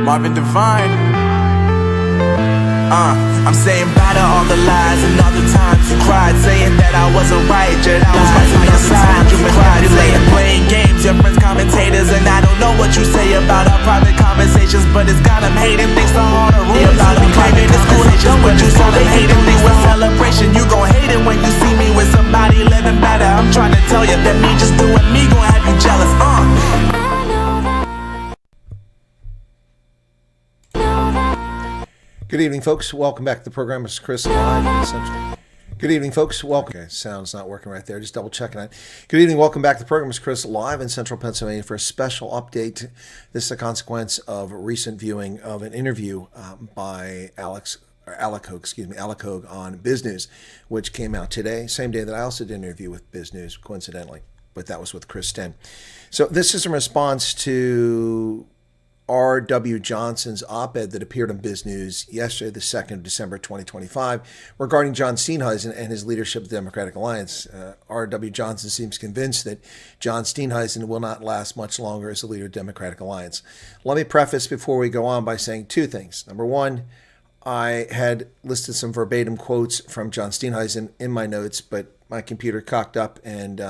Marvin Devine. I'm saying bye to all the lies and all the times you cried, saying that I wasn't right, yet I was right on your side. You manipulating, playing games, your friends commentators, and I don't know what you say about our private conversations, but it's got them hating. Thanks to all the rules, about me claiming it's conversations, but you saw them hating. Things with celebration, you gon' hate it when you see me with somebody living better. I'm trying to tell you that me just doing me gon' have you jealous. Good evening, folks. Welcome back to the program. It's Chris live. Good evening, folks. Welcome. Okay, sound's not working right there. Just double checking it. Good evening. Welcome back to the program. It's Chris live in Central Pennsylvania for a special update. This is a consequence of a recent viewing of an interview by Alec Hogue on Biz News, which came out today, same day that I also did an interview with Biz News, coincidentally, but that was with Chris Sten. So this is in response to R.W. Johnson's op-ed that appeared on Biz News yesterday, the 2nd of December, 2025, regarding John Steenhuisen and his leadership of the Democratic Alliance. R.W. Johnson seems convinced that John Steenhuisen will not last much longer as the leader of the Democratic Alliance. Let me preface before we go on by saying two things. Number one, I had listed some verbatim quotes from John Steenhuisen in my notes, but my computer cocked up, and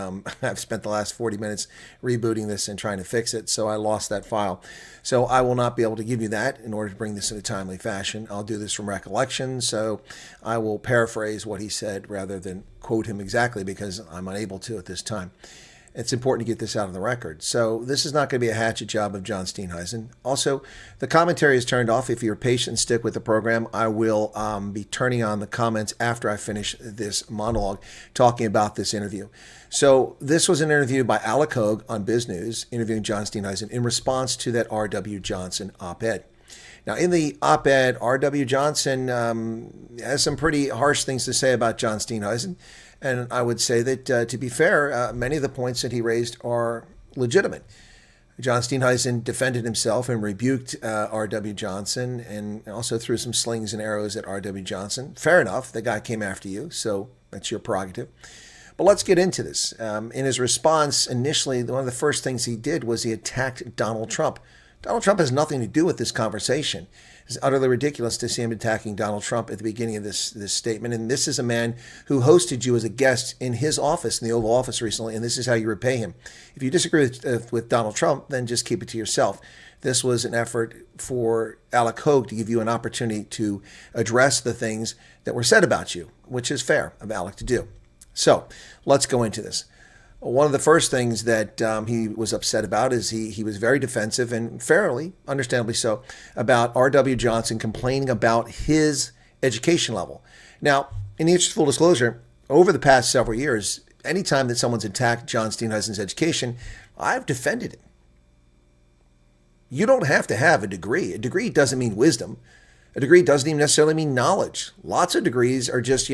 I've spent the last 40 minutes rebooting this and trying to fix it, so I lost that file. So I will not be able to give you that in order to bring this in a timely fashion. I'll do this from recollection, so I will paraphrase what he said rather than quote him exactly because I'm unable to at this time. It's important to get this out of the record. So this is not going to be a hatchet job of John Steenhuisen. Also, the commentary is turned off. If you're patient and stick with the program, I will be turning on the comments after I finish this monologue talking about this interview. So this was an interview by Alec Hogue on Biz News, interviewing John Steenhuisen in response to that R.W. Johnson op-ed. Now, in the op-ed, R.W. Johnson has some pretty harsh things to say about John Steenhuisen. And I would say that, to be fair, many of the points that he raised are legitimate. John Steenhuisen defended himself and rebuked R.W. Johnson and also threw some slings and arrows at R.W. Johnson. Fair enough. The guy came after you, so that's your prerogative. But let's get into this. In his response, initially, one of the first things he did was he attacked Donald Trump. Donald Trump has nothing to do with this conversation. It's utterly ridiculous to see him attacking Donald Trump at the beginning of this statement. And this is a man who hosted you as a guest in his office, in the Oval Office recently, and this is how you repay him. If you disagree with Donald Trump, then just keep it to yourself. This was an effort for Alec Hogue to give you an opportunity to address the things that were said about you, which is fair of Alec to do. So let's go into this. One of the first things that he was upset about is he was very defensive and fairly, understandably so, about R.W. Johnson complaining about his education level. Now, in the interest of full disclosure, over the past several years, anytime that someone's attacked John Steenhuisen's education, I've defended him. You don't have to have a degree. A degree doesn't mean wisdom. A degree doesn't even necessarily mean knowledge. Lots of degrees are just,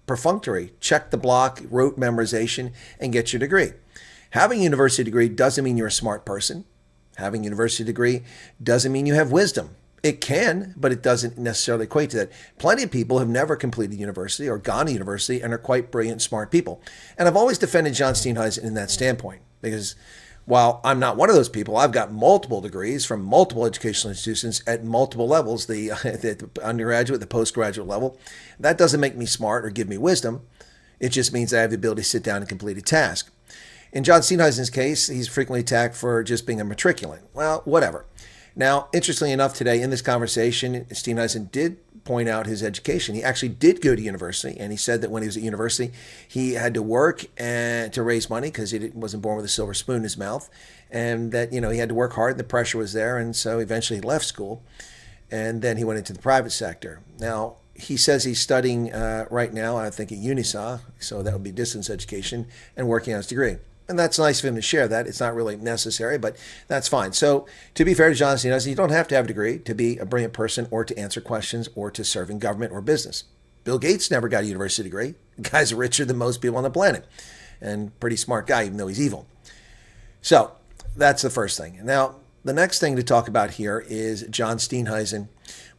perfunctory. Check the block, rote memorization, and get your degree. Having a university degree doesn't mean you're a smart person. Having a university degree doesn't mean you have wisdom. It can, but it doesn't necessarily equate to that. Plenty of people have never completed university or gone to university and are quite brilliant, smart people. And I've always defended John Steenhuisen in that standpoint because while I'm not one of those people, I've got multiple degrees from multiple educational institutions at multiple levels, the undergraduate, the postgraduate level. That doesn't make me smart or give me wisdom. It just means I have the ability to sit down and complete a task. In John Steenhuisen's case, he's frequently attacked for just being a matriculant. Well, whatever. Now, interestingly enough, today in this conversation, Steenhuisen did point out his education. He actually did go to university, and he said that when he was at university, he had to work and to raise money because he wasn't born with a silver spoon in his mouth, and that he had to work hard. And the pressure was there, and so eventually he left school, and then he went into the private sector. Now, he says he's studying right now, I think at UNISA, so that would be distance education, and working on his degree. And that's nice of him to share that. It's not really necessary, but that's fine. So to be fair to John Steenhuisen, you don't have to have a degree to be a brilliant person or to answer questions or to serve in government or business. Bill Gates never got a university degree. The guy's richer than most people on the planet and pretty smart guy, even though he's evil. So that's the first thing. Now, the next thing to talk about here is John Steenhuisen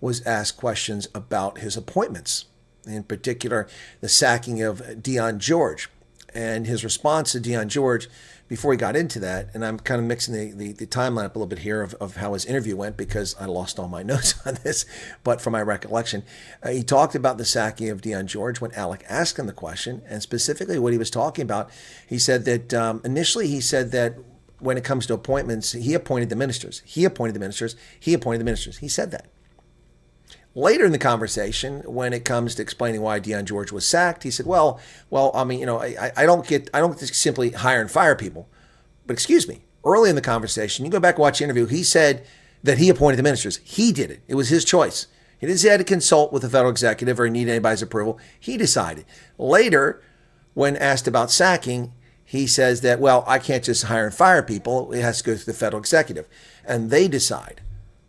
was asked questions about his appointments, in particular, the sacking of Dion George. and his response to Deon George before he got into that, and I'm kind of mixing the timeline up a little bit here of how his interview went because I lost all my notes on this, but from my recollection, he talked about the sacking of Deon George when Alec asked him the question, and specifically what he was talking about. He said that initially he said that when it comes to appointments, he appointed the ministers. He appointed the ministers. He appointed the ministers. He said that. Later in the conversation, when it comes to explaining why Deon George was sacked, he said, well, I mean, you know, I don't just simply hire and fire people. But excuse me, early in the conversation, you go back and watch the interview, he said that he appointed the ministers. He did it. It was his choice. He didn't say he had to consult with the federal executive or need anybody's approval. He decided. Later, when asked about sacking, he says that, well, I can't just hire and fire people. It has to go through the federal executive. And they decide.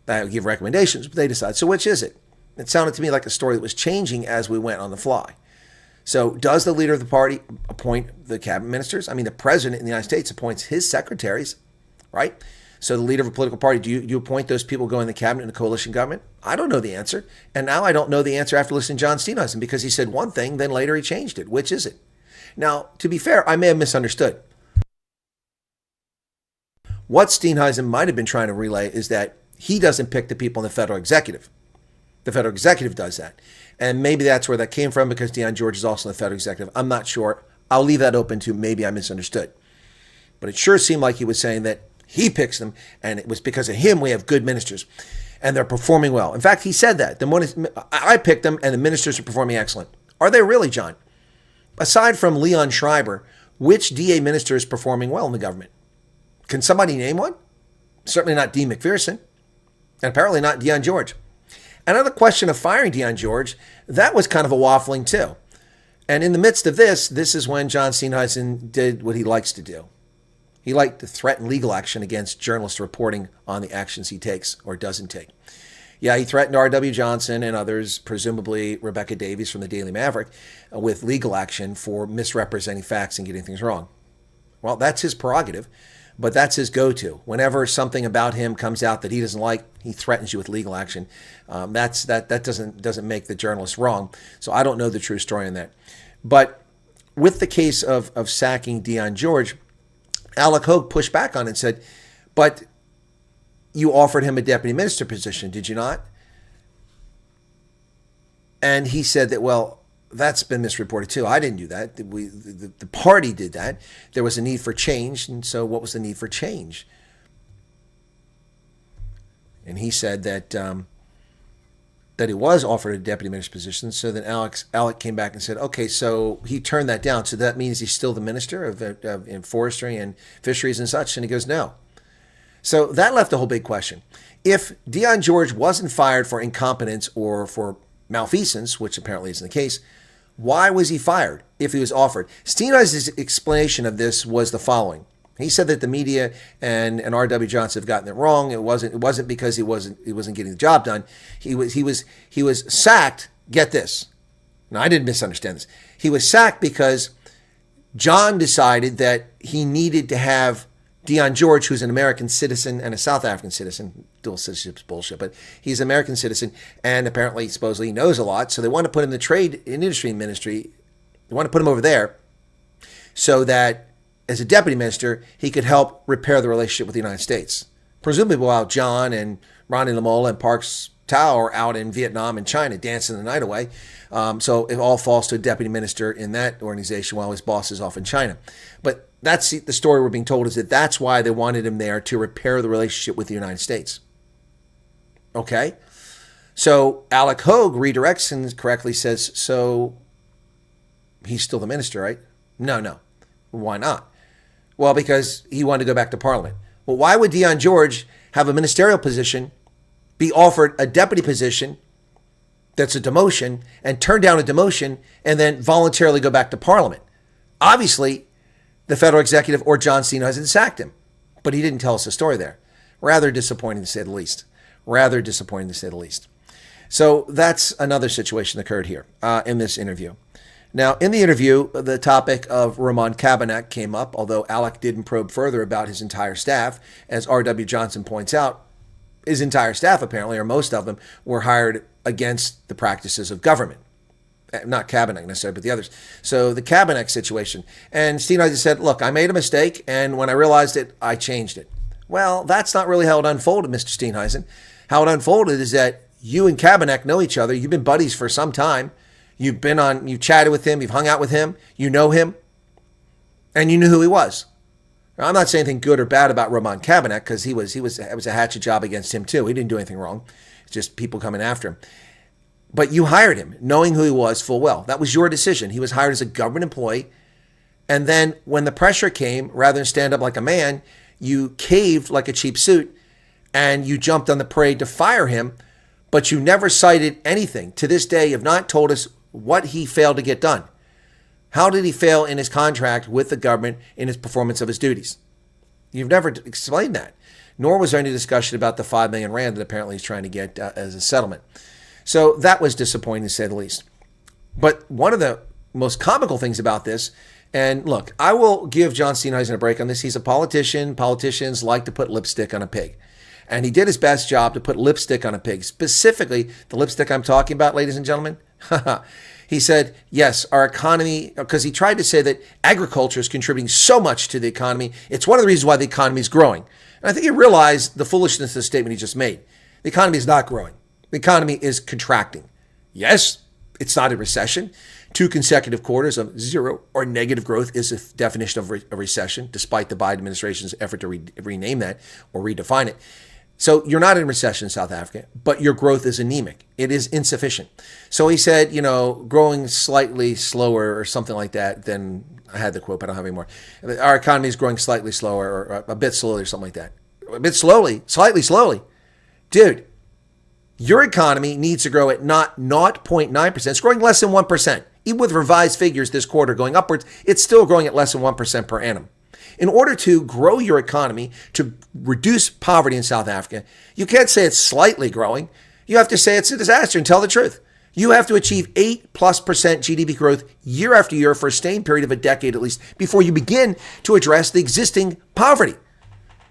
They give recommendations, but they decide. So which is it? It sounded to me like a story that was changing as we went on the fly. So does the leader of the party appoint the cabinet ministers? I mean, the president in the United States appoints his secretaries, right? So the leader of a political party, do you appoint those people who go in the cabinet in a coalition government? I don't know the answer. And now I don't know the answer after listening to John Steenhuisen because he said one thing, then later he changed it. Which is it? Now, to be fair, I may have misunderstood. What Steenhuisen might have been trying to relay is that he doesn't pick the people in the federal executive. The federal executive does that. And maybe that's where that came from because Deon George is also in the federal executive. I'm not sure. I'll leave that open to maybe I misunderstood. But it sure seemed like he was saying that he picks them and it was because of him we have good ministers and they're performing well. In fact, he said that. I picked them and the ministers are performing excellent. Are they really, John? Aside from Leon Schreiber, which DA minister is performing well in the government? Can somebody name one? Certainly not Dean McPherson and apparently not Deon George. Another question of firing Deon George, that was kind of a waffling too. And in the midst of this is when John Steenhuisen did what he likes to do. He liked to threaten legal action against journalists reporting on the actions he takes or doesn't take. Yeah, he threatened R.W. Johnson and others, presumably Rebecca Davies from the Daily Maverick, with legal action for misrepresenting facts and getting things wrong. Well, that's his prerogative. But that's his go-to. Whenever something about him comes out that he doesn't like, he threatens you with legal action. That doesn't make the journalist wrong. So I don't know the true story on that. But with the case of sacking Deon George, Alec Hogue pushed back on it and said, but you offered him a deputy minister position, did you not? And he said that, well, that's been misreported too. I didn't do that. The party did that. There was a need for change. And so what was the need for change? And he said that he was offered a deputy minister's position. So then Alec came back and said, okay, so he turned that down. So that means he's still the minister of forestry and fisheries and such. And he goes, no. So that left a whole big question. If Deon George wasn't fired for incompetence or for malfeasance, which apparently isn't the case, why was he fired if he was offered? Steenhuisen's explanation of this was the following. He said that the media and R.W. Johnson have gotten it wrong. It wasn't because he wasn't getting the job done. He was sacked. Get this. Now, I didn't misunderstand this. He was sacked because John decided that he needed to have Deon George, who's an American citizen and a South African citizen, dual citizenship's bullshit, but he's an American citizen and apparently, supposedly, he knows a lot. So they want to put him in the trade and industry ministry. They want to put him over there so that as a deputy minister, he could help repair the relationship with the United States. Presumably while John and Ronnie Lamola and Parks Tao are out in Vietnam and China dancing the night away. So it all falls to a deputy minister in that organization while his boss is off in China. But that's the story we're being told, is that that's why they wanted him there, to repair the relationship with the United States. Okay? So Alec Hogue redirects and correctly says, so he's still the minister, right? No. Why not? Well, because he wanted to go back to Parliament. Well, why would Deon George have a ministerial position, be offered a deputy position that's a demotion, and turn down a demotion, and then voluntarily go back to Parliament? Obviously, the federal executive or John Steenhuisen sacked him, but he didn't tell us the story there. Rather disappointing to say the least. So that's another situation that occurred here in this interview. Now, in the interview, the topic of Ramon Cabanach came up, although Alec didn't probe further about his entire staff. As R.W. Johnson points out, his entire staff, apparently, or most of them, were hired against the practices of government. Not Kaepernick necessarily, but the others. So the Kaepernick situation. And Steenhuisen said, look, I made a mistake, and when I realized it, I changed it. Well, that's not really how it unfolded, Mr. Steenhuisen. How it unfolded is that you and Kaepernick know each other. You've been buddies for some time. You've chatted with him. You've hung out with him. You know him. And you knew who he was. Now, I'm not saying anything good or bad about Roman Kaepernick, because it was a hatchet job against him too. He didn't do anything wrong. It's just people coming after him. But you hired him, knowing who he was full well. That was your decision. He was hired as a government employee. And then when the pressure came, rather than stand up like a man, you caved like a cheap suit and you jumped on the parade to fire him. But you never cited anything. To this day, you have not told us what he failed to get done. How did he fail in his contract with the government in his performance of his duties? You've never explained that. Nor was there any discussion about the 5 million rand that apparently he's trying to get as a settlement. So that was disappointing, to say the least. But one of the most comical things about this, and look, I will give John Steenhuisen a break on this. He's a politician. Politicians like to put lipstick on a pig. And he did his best job to put lipstick on a pig. Specifically, the lipstick I'm talking about, ladies and gentlemen. He said, yes, our economy, because he tried to say that agriculture is contributing so much to the economy. It's one of the reasons why the economy is growing. And I think he realized the foolishness of the statement he just made. The economy is not growing. The economy is contracting. Yes, it's not a recession. 2 consecutive quarters of zero or negative growth is a definition of a recession, despite the Biden administration's effort to rename that or redefine it. So you're not in recession in South Africa, but your growth is anemic. It is insufficient. So he said, growing slightly slower or something like that than, I had the quote, but I don't have any more. Our economy is growing slightly slower or a bit slowly or something like that. A bit slowly, slightly slowly. Dude, your economy needs to grow at not 0.9%. It's growing less than 1%. Even with revised figures this quarter going upwards, it's still growing at less than 1% per annum. In order to grow your economy, to reduce poverty in South Africa, you can't say it's slightly growing. You have to say it's a disaster and tell the truth. You have to achieve 8+% GDP growth year after year for a sustained period of a decade at least before you begin to address the existing poverty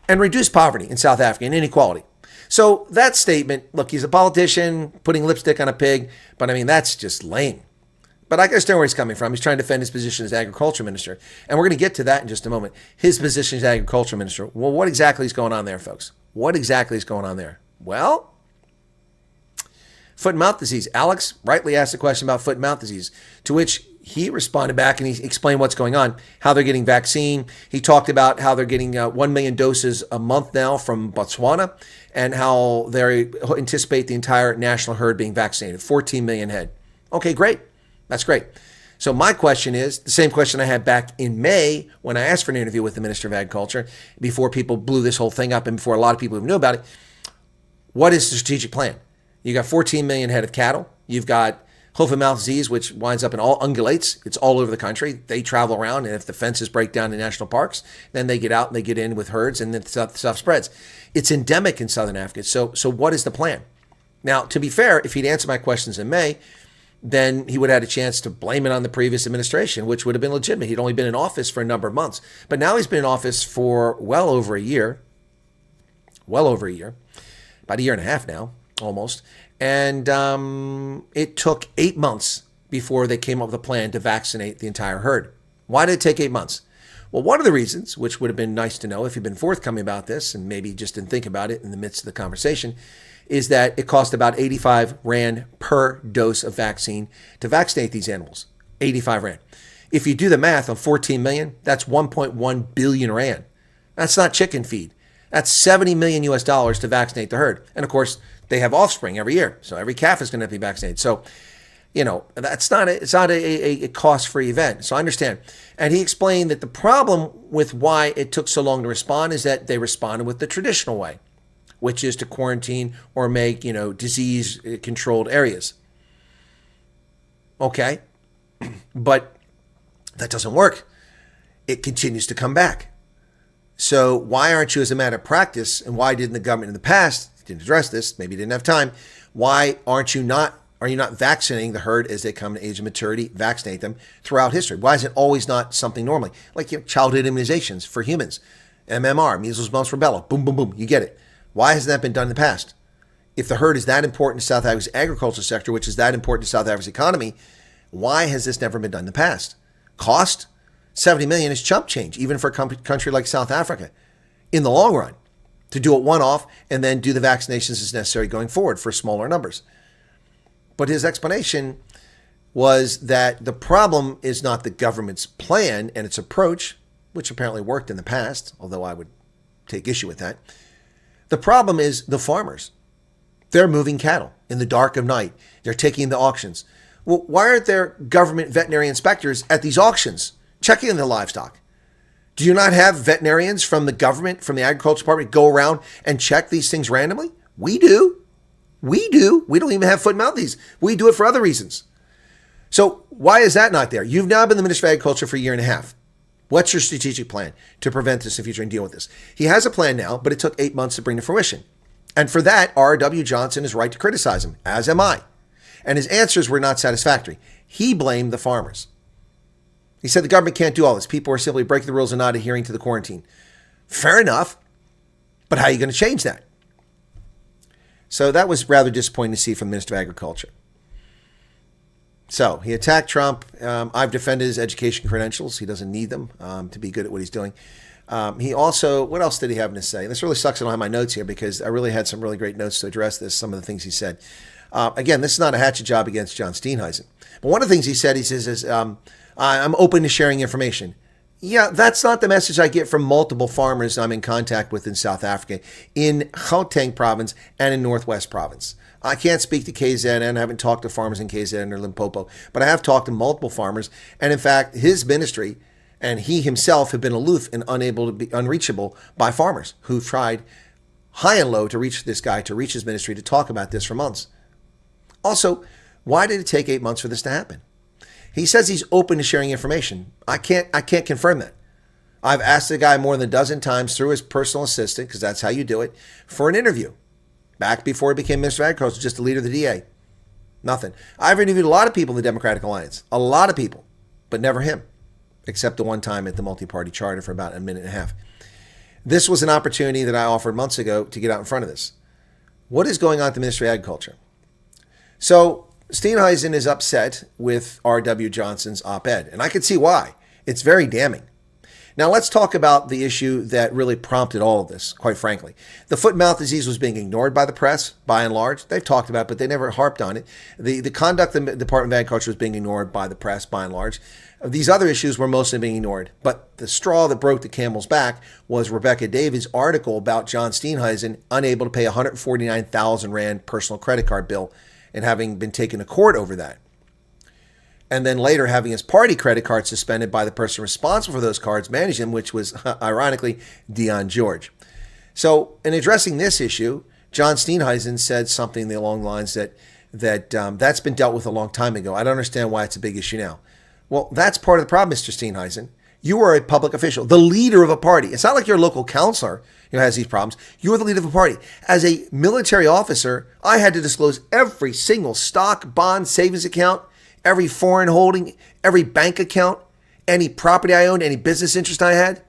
and reduce poverty in South Africa and inequality. So that statement, look, he's a politician putting lipstick on a pig, but I mean, that's just lame. But I understand where he's coming from. He's trying to defend his position as agriculture minister. And we're going to get to that in just a moment. His position as agriculture minister. Well, what exactly is going on there, folks? What exactly is going on there? Well, foot and mouth disease. Alex rightly asked a question about foot and mouth disease, to which he responded back and he explained what's going on, how they're getting vaccine. He talked about how they're getting 1 million doses a month now from Botswana and how they anticipate the entire national herd being vaccinated, 14 million head. Okay, great. That's great. So my question is the same question I had back in May when I asked for an interview with the Minister of Agriculture before people blew this whole thing up and before a lot of people knew about it. What is the strategic plan? You got 14 million head of cattle. You've got hoof and mouth disease, which winds up in all ungulates. It's all over the country. They travel around, and if the fences break down in national parks, then they get out and they get in with herds, and then stuff spreads. It's endemic in Southern Africa. So what is the plan? Now, to be fair, if he'd answered my questions in May, then he would have had a chance to blame it on the previous administration, which would have been legitimate. He'd only been in office for a number of months. But now he's been in office for well over a year, about a year and a half now, almost. And it took 8 months before they came up with a plan to vaccinate the entire herd. Why did it take 8 months? Well, one of the reasons, which would have been nice to know if he'd been forthcoming about this and maybe just didn't think about it in the midst of the conversation, is that it cost about 85 rand per dose of vaccine to vaccinate these animals. 85 rand. If you do the math on 14 million, that's 1.1 billion rand. That's not chicken feed. That's $70 million to vaccinate the herd. And of course, they have offspring every year. So every calf is going to be vaccinated. So, it's not a cost-free event. So I understand. And he explained that the problem with why it took so long to respond is that they responded with the traditional way, which is to quarantine or make, disease-controlled areas. Okay, but that doesn't work. It continues to come back. So why aren't you, as a matter of practice, and why didn't the government in the past, didn't address this, maybe didn't have time, why are you not vaccinating the herd as they come to age of maturity, vaccinate them throughout history? Why is it always not something normally? Like childhood immunizations for humans, MMR, measles, mumps, rubella, boom, boom, boom, you get it. Why hasn't that been done in the past? If the herd is that important to South Africa's agriculture sector, which is that important to South Africa's economy, Why has this never been done in the past? Cost? $70 million is chump change, even for a country like South Africa, in the long run, to do it one-off and then do the vaccinations as necessary going forward for smaller numbers. But his explanation was that the problem is not the government's plan and its approach, which apparently worked in the past, although I would take issue with that. The problem is the farmers. They're moving cattle in the dark of night. They're taking the auctions. Well, why aren't there government veterinary inspectors at these auctions checking the livestock? Do you not have veterinarians from the government, from the agriculture department, go around and check these things randomly? We do. We do. We don't even have foot and mouth disease. We do it for other reasons. So why is that not there? You've now been the Minister of Agriculture for a year and a half. What's your strategic plan to prevent this in the future and deal with this? He has a plan now, but it took 8 months to bring to fruition. And for that, R.W. Johnson is right to criticize him, as am I. And his answers were not satisfactory. He blamed the farmers. He said the government can't do all this. People are simply breaking the rules and not adhering to the quarantine. Fair enough. But how are you going to change that? So that was rather disappointing to see from the Minister of Agriculture. So he attacked Trump. I've defended his education credentials. He doesn't need them to be good at what he's doing. He also, what else did he have to say? This really sucks I don't have my notes here because I really had some really great notes to address this, some of the things he said. Again, this is not a hatchet job against John Steenhuisen. But one of the things he says, I'm open to sharing information. Yeah, that's not the message I get from multiple farmers I'm in contact with in South Africa, in Gauteng province and in Northwest province. I can't speak to KZN. I haven't talked to farmers in KZN or Limpopo, but I have talked to multiple farmers. And in fact, his ministry and he himself have been aloof and unable to be unreachable by farmers who've tried high and low to reach this guy, to reach his ministry, to talk about this for months. Also, why did it take 8 months for this to happen? He says he's open to sharing information. I can't confirm that. I've asked the guy more than a dozen times through his personal assistant, because that's how you do it, for an interview. Back before he became Minister of Agriculture, just the leader of the DA. Nothing. I've interviewed a lot of people in the Democratic Alliance. A lot of people. But never him. Except the one time at the multi-party charter for about a minute and a half. This was an opportunity that I offered months ago to get out in front of this. What is going on at the Ministry of Agriculture? So Steenhuisen is upset with R.W. Johnson's op-ed, and I can see why. It's very damning. Now let's talk about the issue that really prompted all of this, quite frankly. The foot and mouth disease was being ignored by the press, by and large. They've talked about it, but they never harped on it. The conduct of the Department of Agriculture was being ignored by the press, by and large. These other issues were mostly being ignored. But the straw that broke the camel's back was Rebecca David's article about John Steenhuisen unable to pay 149,000 Rand personal credit card bill and having been taken to court over that. And then later having his party credit card suspended by the person responsible for those cards managing them, which was, ironically, Dion George. So in addressing this issue, John Steenhuisen said something along the lines that's been dealt with a long time ago. I don't understand why it's a big issue now. Well, that's part of the problem, Mr. Steenhuisen. You are a public official, the leader of a party. It's not like you're a local counselor who has these problems. You are the leader of a party. As a military officer, I had to disclose every single stock, bond, savings account, every foreign holding, every bank account, any property I owned, any business interest I had.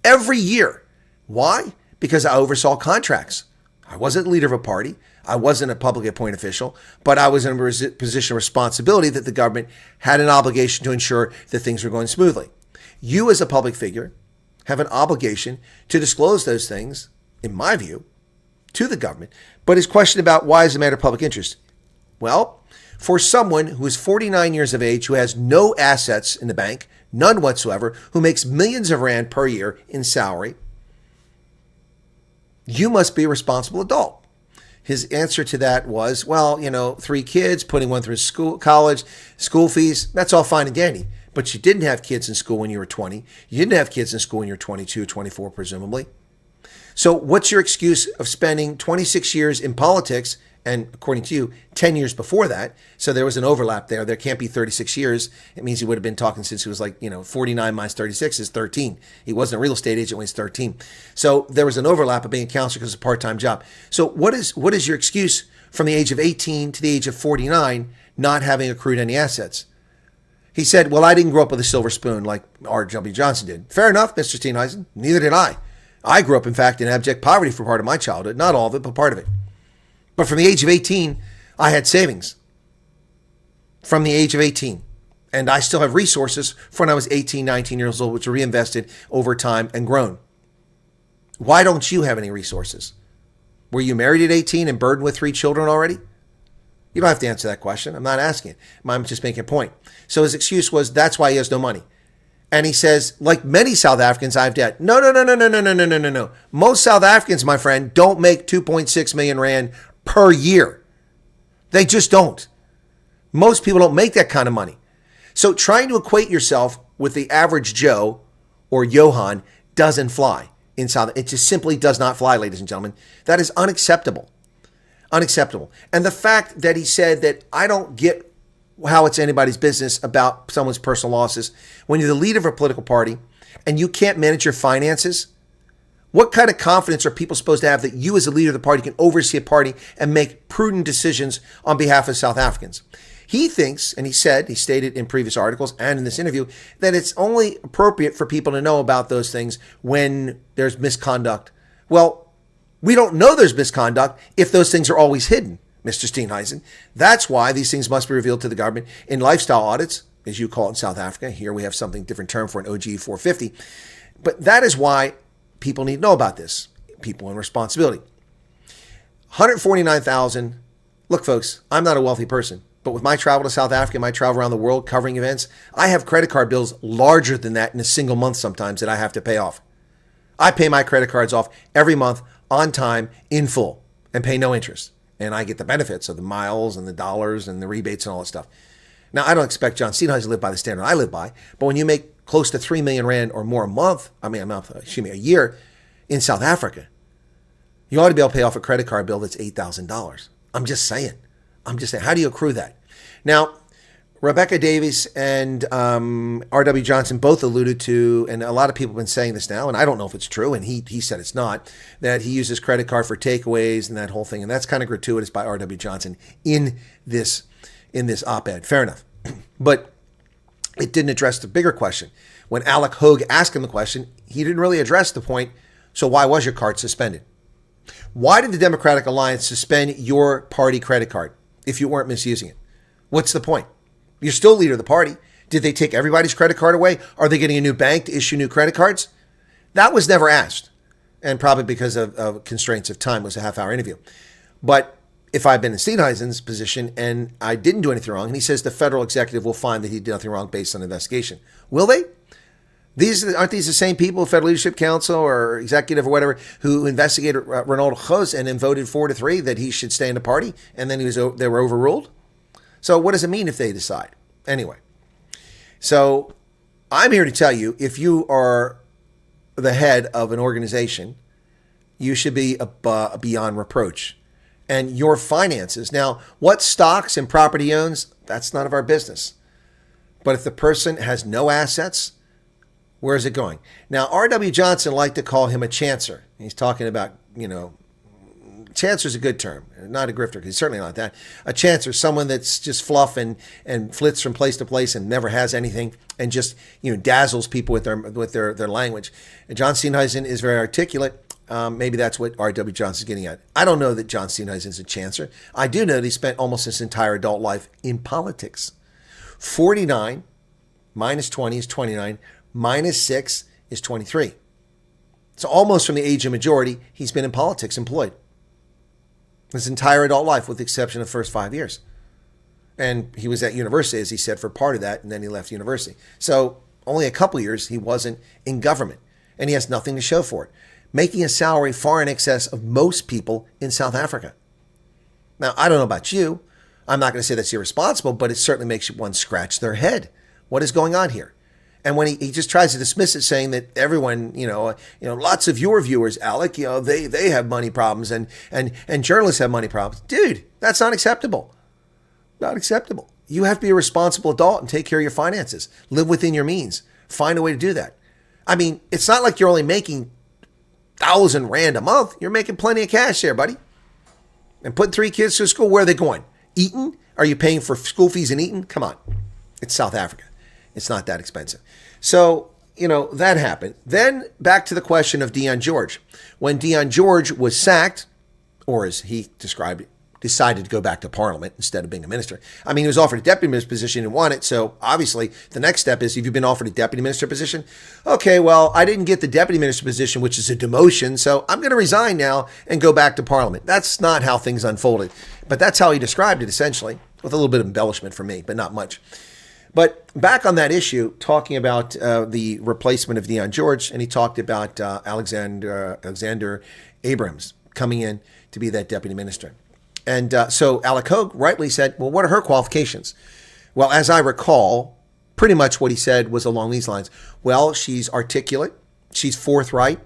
Every year. Why? Because I oversaw contracts. I wasn't the leader of a party. I wasn't a publicly appointed official, but I was in a position of responsibility that the government had an obligation to ensure that things were going smoothly. You as a public figure have an obligation to disclose those things, in my view, to the government. But his question about why is it a matter of public interest? Well, for someone who is 49 years of age, who has no assets in the bank, none whatsoever, who makes millions of Rand per year in salary, you must be a responsible adult. His answer to that was, well, 3 kids, putting one through college, school fees, that's all fine and dandy. But you didn't have kids in school when you were 20. You didn't have kids in school when you were 22, 24, presumably. So what's your excuse of spending 26 years in politics, and according to you, 10 years before that? So there was an overlap there. There can't be 36 years. It means he would have been talking since he was 49 minus 36 is 13. He wasn't a real estate agent when he was 13. So there was an overlap of being a counselor because it's a part-time job. So what is your excuse from the age of 18 to the age of 49 not having accrued any assets? He said, well, I didn't grow up with a silver spoon like R.W. Johnson did. Fair enough, Mr. Steenhuisen. Neither did I. I grew up, in fact, in abject poverty for part of my childhood. Not all of it, but part of it. But from the age of 18, I had savings. from the age of 18. And I still have resources from when I was 18, 19 years old, which are reinvested over time and grown. Why don't you have any resources? Were you married at 18 and burdened with 3 children already? You don't have to answer that question. I'm not asking it. I'm just making a point. So his excuse was that's why he has no money. And he says, like many South Africans, I have debt. No. Most South Africans, my friend, don't make 2.6 million rand per year. They just don't. Most people don't make that kind of money. So trying to equate yourself with the average Joe or Johan doesn't fly in South. It just simply does not fly, ladies and gentlemen. That is unacceptable. Unacceptable. And the fact that he said that I don't get how it's anybody's business about someone's personal losses when you're the leader of a political party and you can't manage your finances. What kind of confidence are people supposed to have that you as a leader of the party can oversee a party and make prudent decisions on behalf of South Africans? He thinks, and he stated in previous articles and in this interview, that it's only appropriate for people to know about those things when there's misconduct. Well, we don't know there's misconduct if those things are always hidden, Mr. Steenhuisen. That's why these things must be revealed to the government in lifestyle audits, as you call it in South Africa. Here we have something different term for an OG 450. But that is why people need to know about this. People in responsibility. 149,000. Look, folks, I'm not a wealthy person. But with my travel to South Africa, my travel around the world covering events, I have credit card bills larger than that in a single month sometimes that I have to pay off. I pay my credit cards off every month on time in full and pay no interest. And I get the benefits of the miles and the dollars and the rebates and all that stuff. Now, I don't expect John Steenhuisen to live by the standard I live by, but when you make close to 3 million rand or more a year in South Africa, you ought to be able to pay off a credit card bill that's $8,000. I'm just saying. How do you accrue that? Now, Rebecca Davies and R.W. Johnson both alluded to, and a lot of people have been saying this now, and I don't know if it's true, and he said it's not, that he uses credit card for takeaways and that whole thing, and that's kind of gratuitous by R.W. Johnson in this op-ed. Fair enough. But it didn't address the bigger question. When Alec Hogue asked him the question, he didn't really address the point, so why was your card suspended? Why did the Democratic Alliance suspend your party credit card if you weren't misusing it? What's the point? You're still leader of the party. Did they take everybody's credit card away? Are they getting a new bank to issue new credit cards? That was never asked. And probably because of constraints of time, it was a half-hour interview. But if I'd been in Steenhuisen's position and I didn't do anything wrong, and he says the federal executive will find that he did nothing wrong based on investigation. Will they? Aren't these the same people, Federal Leadership Council or executive or whatever, who investigated Ronald Gos and then voted 4-3 that he should stay in the party, and then they were overruled? So what does it mean if they decide? Anyway, so I'm here to tell you, if you are the head of an organization, you should be beyond reproach. And your finances. Now, what stocks and property he owns, that's none of our business. But if the person has no assets, where is it going? Now, R.W. Johnson liked to call him a chancer. He's talking about, chancer is a good term, not a grifter, because he's certainly not that. A chancer, someone that's just fluff and flits from place to place and never has anything and just, dazzles people with their language. And John Steenhuisen is very articulate. Maybe that's what R.W. Johnson's getting at. I don't know that John Steenhuisen is a chancer. I do know that he spent almost his entire adult life in politics. 49 minus 20 is 29. Minus 6 is 23. So almost from the age of majority, he's been in politics employed. His entire adult life, with the exception of the first 5 years. And he was at university, as he said, for part of that, and then he left university. So only a couple years he wasn't in government, and he has nothing to show for it, making a salary far in excess of most people in South Africa. Now, I don't know about you. I'm not going to say that's irresponsible, but it certainly makes one scratch their head. What is going on here? And when he just tries to dismiss it, saying that everyone, lots of your viewers, Alec, they have money problems and journalists have money problems. Dude, that's not acceptable. Not acceptable. You have to be a responsible adult and take care of your finances. Live within your means. Find a way to do that. I mean, it's not like you're only making 1,000 rand a month. You're making plenty of cash there, buddy. And putting 3 kids through school, where are they going? Eton? Are you paying for school fees in Eton? Come on. It's South Africa. It's not that expensive. So, that happened. Then back to the question of Deon George. When Deon George was sacked, or as he described it, decided to go back to Parliament instead of being a minister. I mean, he was offered a deputy minister position and won it. So obviously the next step is, if you've been offered a deputy minister position, okay, well, I didn't get the deputy minister position, which is a demotion. So I'm going to resign now and go back to Parliament. That's not how things unfolded, but that's how he described it, essentially, with a little bit of embellishment for me, but not much. But back on that issue, talking about the replacement of Dion George, and he talked about Alexander Abrams coming in to be that deputy minister. And so Alec Hogue rightly said, well, what are her qualifications? Well, as I recall, pretty much what he said was along these lines. Well, she's articulate, she's forthright,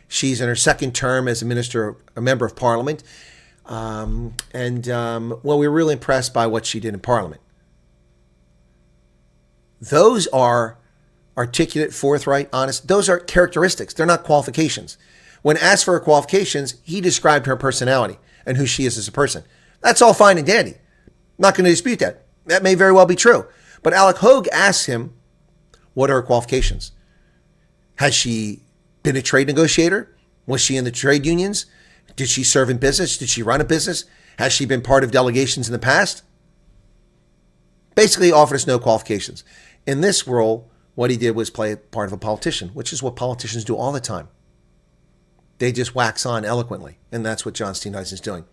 she's in her second term as a member of Parliament, well, we were really impressed by what she did in Parliament. Those are articulate, forthright, honest. Those are characteristics. They're not qualifications. When asked for her qualifications, he described her personality and who she is as a person. That's all fine and dandy. Not going to dispute that. That may very well be true. But Alec Hogue asks him, what are her qualifications? Has she been a trade negotiator? Was she in the trade unions? Did she serve in business? Did she run a business? Has she been part of delegations in the past? Basically, he offered us no qualifications. In this role, what he did was play part of a politician, which is what politicians do all the time. They just wax on eloquently, and that's what John Steenhuisen is doing.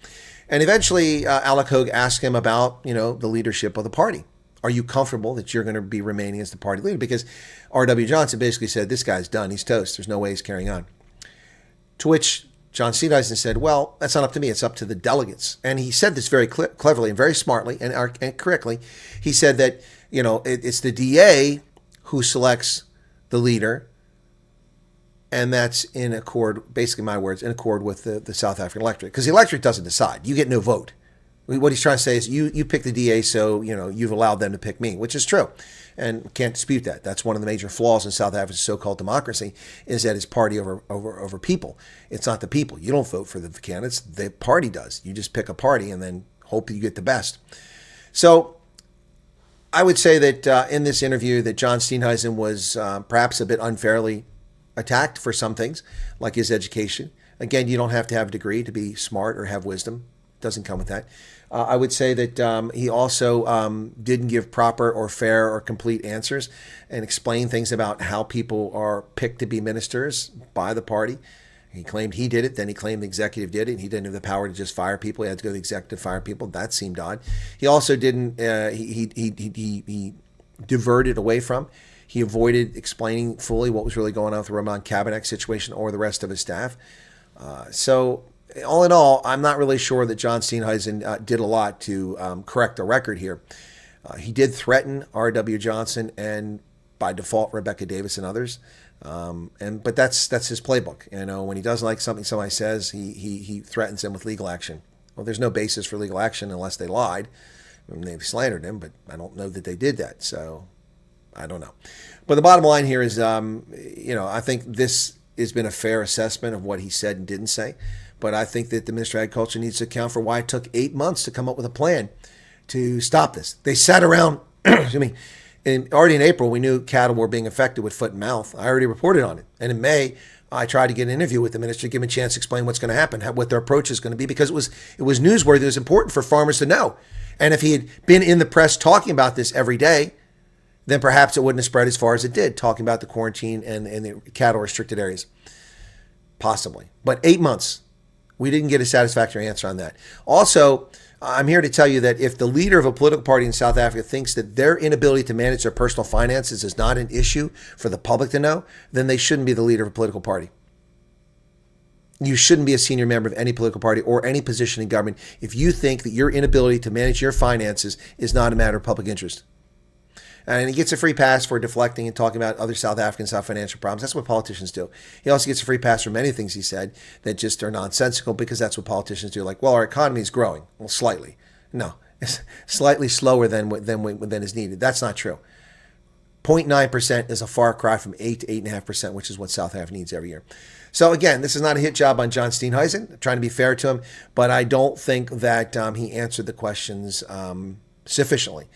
And eventually, Alec Hogue asked him about, the leadership of the party. Are you comfortable that you're going to be remaining as the party leader? Because R.W. Johnson basically said, this guy's done. He's toast. There's no way he's carrying on. To which John Steenhuisen said, well, that's not up to me. It's up to the delegates. And he said this very cleverly and very smartly and correctly. He said that, it's the DA who selects the leader. And that's in accord, basically my words, in accord with the South African electorate. Because the electorate doesn't decide. You get no vote. What he's trying to say is you pick the DA, so you've allowed them to pick me, which is true. And can't dispute that. That's one of the major flaws in South Africa's so-called democracy, is that it's party over people. It's not the people. You don't vote for the candidates. The party does. You just pick a party and then hope you get the best. So I would say that in this interview that John Steenhuisen was perhaps a bit unfairly attacked for some things, like his education. Again, you don't have to have a degree to be smart or have wisdom. It doesn't come with that. I would say that he also didn't give proper or fair or complete answers and explain things about how people are picked to be ministers by the party. He claimed he did it, then he claimed the executive did it, and he didn't have the power to just fire people. He had to go to the executive to fire people. That seemed odd. He also didn't, he diverted away from, he avoided explaining fully what was really going on with the Roman Kabanek situation or the rest of his staff. So all in all, I'm not really sure that John Steenhuisen did a lot to correct the record here. He did threaten R.W. Johnson and by default Rebecca Davis and others. But that's his playbook. When he doesn't like something somebody says, he threatens them with legal action. Well, there's no basis for legal action unless they lied. They've slandered him, but I don't know that they did that. So I don't know. But the bottom line here is, I think this has been a fair assessment of what he said and didn't say. But I think that the Ministry of Agriculture needs to account for why it took 8 months to come up with a plan to stop this. They sat around, already in April, we knew cattle were being affected with foot and mouth. I already reported on it. And in May, I tried to get an interview with the minister, give him a chance to explain what's going to happen, what their approach is going to be, because it was newsworthy. It was important for farmers to know. And if he had been in the press talking about this every day, then perhaps it wouldn't have spread as far as it did, talking about the quarantine and the cattle restricted areas. Possibly. But 8 months. We didn't get a satisfactory answer on that. Also, I'm here to tell you that if the leader of a political party in South Africa thinks that their inability to manage their personal finances is not an issue for the public to know, then they shouldn't be the leader of a political party. You shouldn't be a senior member of any political party or any position in government if you think that your inability to manage your finances is not a matter of public interest. And he gets a free pass for deflecting and talking about other South Africans have financial problems. That's what politicians do. He also gets a free pass for many things he said that just are nonsensical, because that's what politicians do. Like, well, our economy is growing. Well, slightly. No, it's slightly slower than is needed. That's not true. 0.9% is a far cry from 8 to 8.5%, which is what South Africa needs every year. So again, this is not a hit job on John Steenhuisen. I'm trying to be fair to him, but I don't think that he answered the questions sufficiently.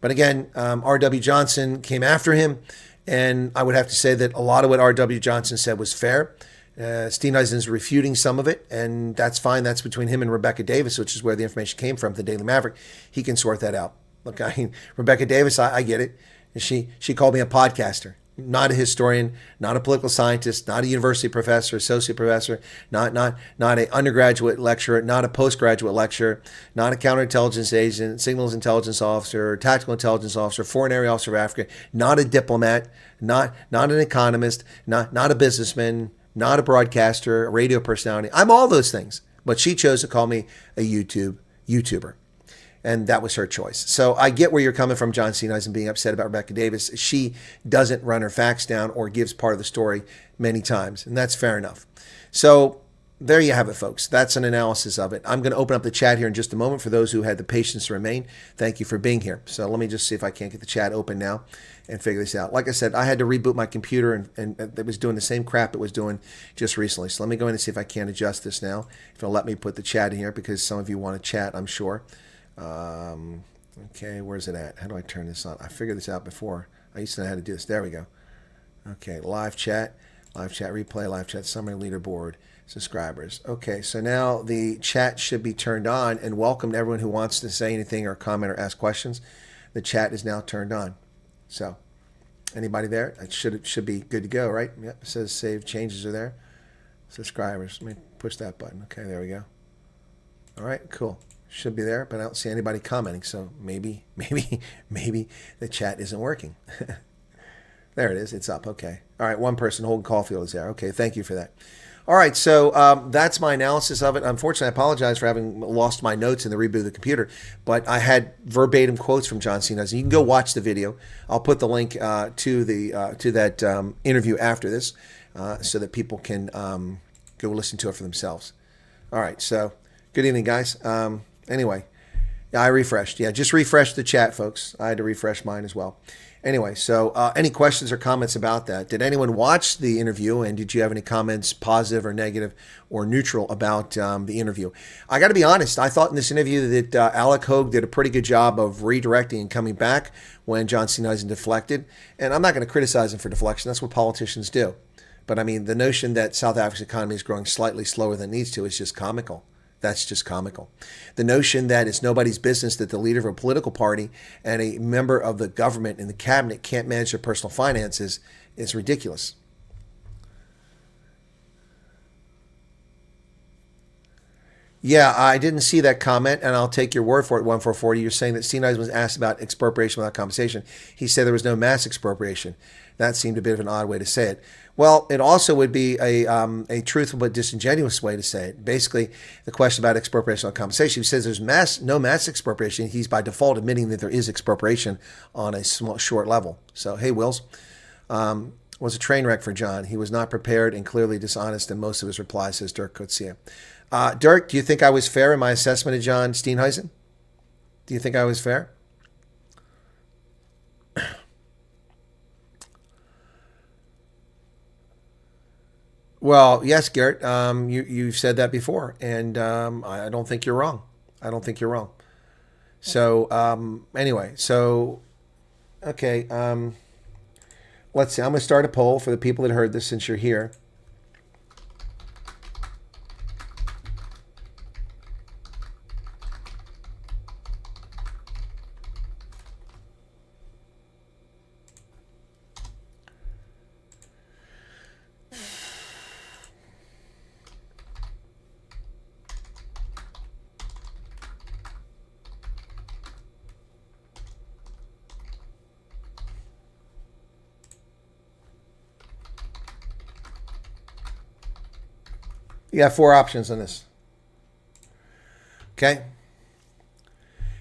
But again, R.W. Johnson came after him, and I would have to say that a lot of what R.W. Johnson said was fair. Steenhuisen's refuting some of it, and that's fine. That's between him and Rebecca Davis, which is where the information came from, the Daily Maverick. He can sort that out. Look, I mean, Rebecca Davis, I get it. She called me a podcaster, not a historian, not a political scientist, not a university professor, associate professor, not an undergraduate lecturer, not a postgraduate lecturer, not a counterintelligence agent, signals intelligence officer, tactical intelligence officer, foreign area officer of Africa, not a diplomat, not an economist, not a businessman, not a broadcaster, a radio personality. I'm all those things, but she chose to call me a YouTuber. And that was her choice. So I get where you're coming from, John Steenhuisen, being upset about Rebecca Davis. She doesn't run her facts down or gives part of the story many times, and that's fair enough. So there you have it, folks. That's an analysis of it. I'm going to open up the chat here in just a moment for those who had the patience to remain. Thank you for being here. So let me just see if I can't get the chat open now and figure this out. Like I said, I had to reboot my computer, and it was doing the same crap it was doing just recently. So let me go in and see if I can adjust this now. If it'll let me put the chat in here, because some of you want to chat, I'm sure. Okay, where's it at? How do I turn this on? I figured this out before. I used to know how to do this. There we go. Okay, live chat replay, live chat summary, leaderboard, subscribers. Okay, so now the chat should be turned on, and welcome to everyone who wants to say anything or comment or ask questions. The chat is now turned on. So anybody there? It should be good to go, right? Yep, it says save changes are there. Subscribers. Let me push that button. Okay, there we go. All right, cool. Should be there, but I don't see anybody commenting, so maybe the chat isn't working. There it is. It's up. Okay. All right, one person, Holden Caulfield, is there. Okay, thank you for that. All right, so that's my analysis of it. Unfortunately, I apologize for having lost my notes in the reboot of the computer, but I had verbatim quotes from John Steenhuisen. You can go watch the video. I'll put the link to that interview after this, so that people can go listen to it for themselves. All right, so good evening, guys. Anyway, I refreshed. Yeah, just refresh the chat, folks. I had to refresh mine as well. Anyway, so any questions or comments about that? Did anyone watch the interview, and did you have any comments, positive or negative or neutral, about the interview? I got to be honest. I thought in this interview that Alec Hogue did a pretty good job of redirecting and coming back when John Steenhuisen deflected. And I'm not going to criticize him for deflection. That's what politicians do. But I mean, the notion that South Africa's economy is growing slightly slower than it needs to is just comical. That's just comical. The notion that it's nobody's business that the leader of a political party and a member of the government and the cabinet can't manage their personal finances is ridiculous. Yeah, I didn't see that comment, and I'll take your word for it, 1440. You're saying that Steenhuisen was asked about expropriation without compensation. He said there was no mass expropriation. That seemed a bit of an odd way to say it. Well, it also would be a truthful but disingenuous way to say it. Basically, the question about expropriation without compensation, he says there's no mass expropriation. He's by default admitting that there is expropriation on a short level. So, hey, Wills, was a train wreck for John. He was not prepared and clearly dishonest in most of his replies, says Dirk Kutsia. Dirk, do you think I was fair in my assessment of John Steenhuisen? Do you think I was fair? Well, yes, Garrett, you've said that before, and I don't think you're wrong. I don't think you're wrong. So anyway, so, okay, let's see. I'm going to start a poll for the people that heard this since you're here. You have 4 options on this. Okay?